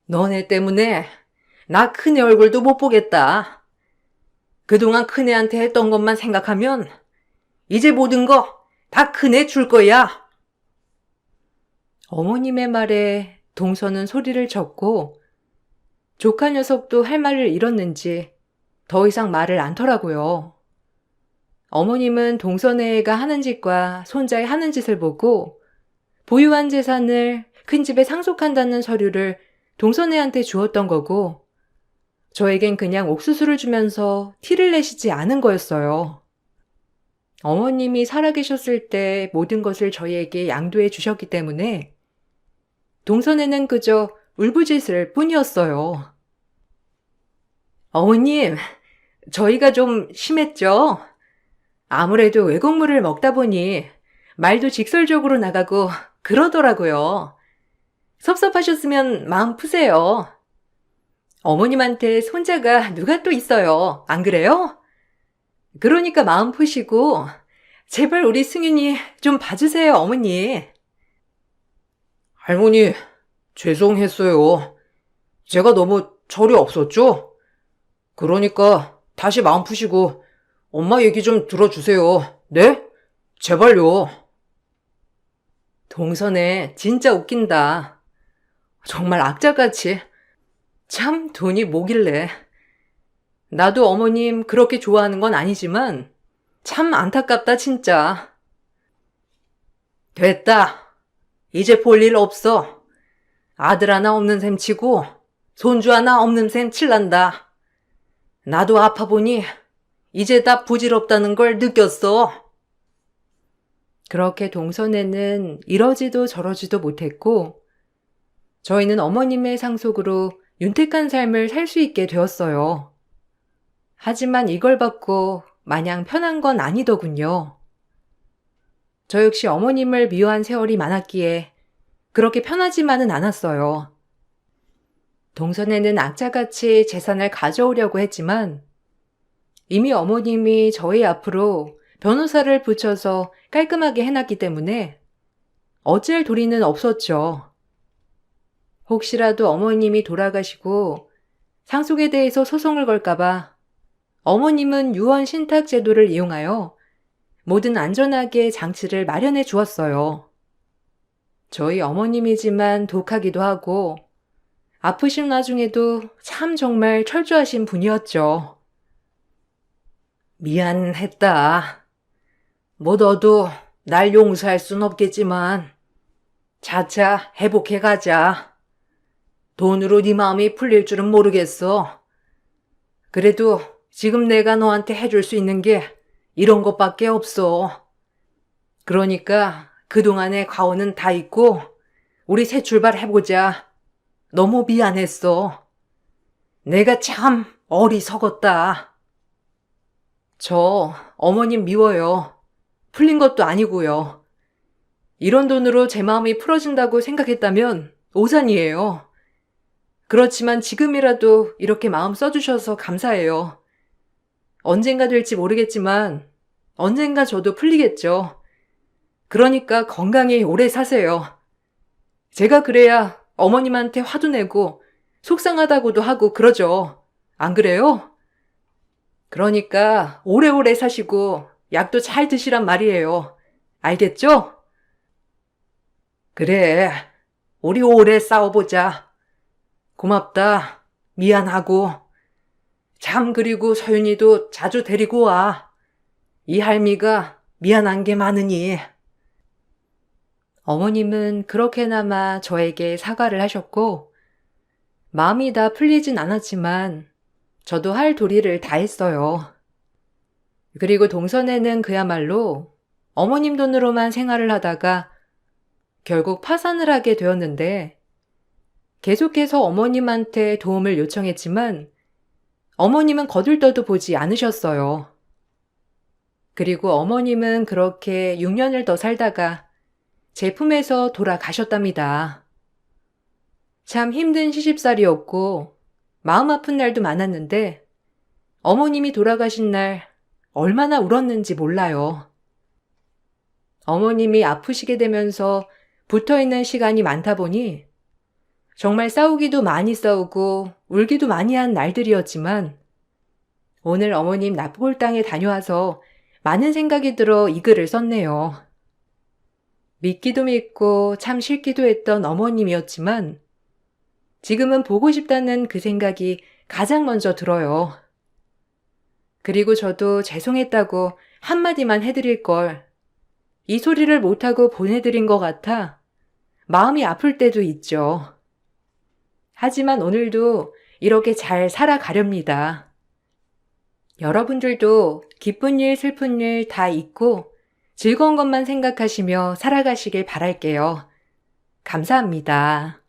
S1: 너네 때문에 나 큰애 얼굴도 못 보겠다. 그동안 큰애한테 했던 것만 생각하면 이제 모든 거 다 큰애 줄 거야. 어머님의 말에 동서는 소리를 쳤고 조카 녀석도 할 말을 잃었는지 더 이상 말을 않더라고요. 어머님은 동서네가 하는 짓과 손자의 하는 짓을 보고 보유한 재산을 큰 집에 상속한다는 서류를 동서네한테 주었던 거고 저에겐 그냥 옥수수를 주면서 티를 내시지 않은 거였어요. 어머님이 살아계셨을 때 모든 것을 저희에게 양도해 주셨기 때문에 동서네는 그저 울부짖을 뿐이었어요. 어머님, 저희가 좀 심했죠? 아무래도 외국물을 먹다 보니 말도 직설적으로 나가고 그러더라고요. 섭섭하셨으면 마음 푸세요. 어머님한테 손자가 누가 또 있어요. 안 그래요? 그러니까 마음 푸시고 제발 우리 승윤이 좀 봐주세요, 어머니.
S2: 할머니, 죄송했어요. 제가 너무 철이 없었죠? 그러니까 다시 마음 푸시고 엄마 얘기 좀 들어주세요. 네? 제발요.
S1: 동선에 진짜 웃긴다. 정말 악자같이. 참 돈이 뭐길래. 나도 어머님 그렇게 좋아하는 건 아니지만 참 안타깝다 진짜. 됐다. 이제 볼 일 없어. 아들 하나 없는 셈 치고 손주 하나 없는 셈 칠란다. 나도 아파 보니 이제 다 부질없다는 걸 느꼈어. 그렇게 동선에는 이러지도 저러지도 못했고 저희는 어머님의 상속으로 윤택한 삶을 살 수 있게 되었어요. 하지만 이걸 받고 마냥 편한 건 아니더군요. 저 역시 어머님을 미워한 세월이 많았기에 그렇게 편하지만은 않았어요. 동선에는 악자같이 재산을 가져오려고 했지만 이미 어머님이 저희 앞으로 변호사를 붙여서 깔끔하게 해놨기 때문에 어쩔 도리는 없었죠. 혹시라도 어머님이 돌아가시고 상속에 대해서 소송을 걸까봐 어머님은 유언 신탁 제도를 이용하여 뭐든 안전하게 장치를 마련해 주었어요. 저희 어머님이지만 독하기도 하고 아프신 와중에도 참 정말 철저하신 분이었죠. 미안했다. 뭐 너도 날 용서할 순 없겠지만 차차 회복해 가자. 돈으로 네 마음이 풀릴 줄은 모르겠어. 그래도 지금 내가 너한테 해줄 수 있는 게 이런 것밖에 없어. 그러니까 그동안의 과오는 다 잊고 우리 새 출발해보자. 너무 미안했어. 내가 참 어리석었다. 저 어머님 미워요. 풀린 것도 아니고요. 이런 돈으로 제 마음이 풀어진다고 생각했다면 오산이에요. 그렇지만 지금이라도 이렇게 마음 써주셔서 감사해요. 언젠가 될지 모르겠지만 언젠가 저도 풀리겠죠. 그러니까 건강히 오래 사세요. 제가 그래야 어머님한테 화도 내고 속상하다고도 하고 그러죠. 안 그래요? 그러니까 오래오래 사시고 약도 잘 드시란 말이에요. 알겠죠? 그래. 우리 오래 싸워보자. 고맙다. 미안하고. 참 그리고 서윤이도 자주 데리고 와. 이 할미가 미안한 게 많으니. 어머님은 그렇게나마 저에게 사과를 하셨고 마음이 다 풀리진 않았지만 저도 할 도리를 다 했어요. 그리고 동선에는 그야말로 어머님 돈으로만 생활을 하다가 결국 파산을 하게 되었는데 계속해서 어머님한테 도움을 요청했지만 어머님은 거들떠도 보지 않으셨어요. 그리고 어머님은 그렇게 6년을 더 살다가 제 품에서 돌아가셨답니다. 참 힘든 시집살이였고 마음 아픈 날도 많았는데 어머님이 돌아가신 날 얼마나 울었는지 몰라요. 어머님이 아프시게 되면서 붙어있는 시간이 많다 보니 정말 싸우기도 많이 싸우고 울기도 많이 한 날들이었지만 오늘 어머님 납골당에 다녀와서 많은 생각이 들어 이 글을 썼네요. 믿기도 믿고 참 싫기도 했던 어머님이었지만 지금은 보고 싶다는 그 생각이 가장 먼저 들어요. 그리고 저도 죄송했다고 한마디만 해드릴 걸 이 소리를 못하고 보내드린 것 같아 마음이 아플 때도 있죠. 하지만 오늘도 이렇게 잘 살아가렵니다. 여러분들도 기쁜 일, 슬픈 일 다 잊고 즐거운 것만 생각하시며 살아가시길 바랄게요. 감사합니다.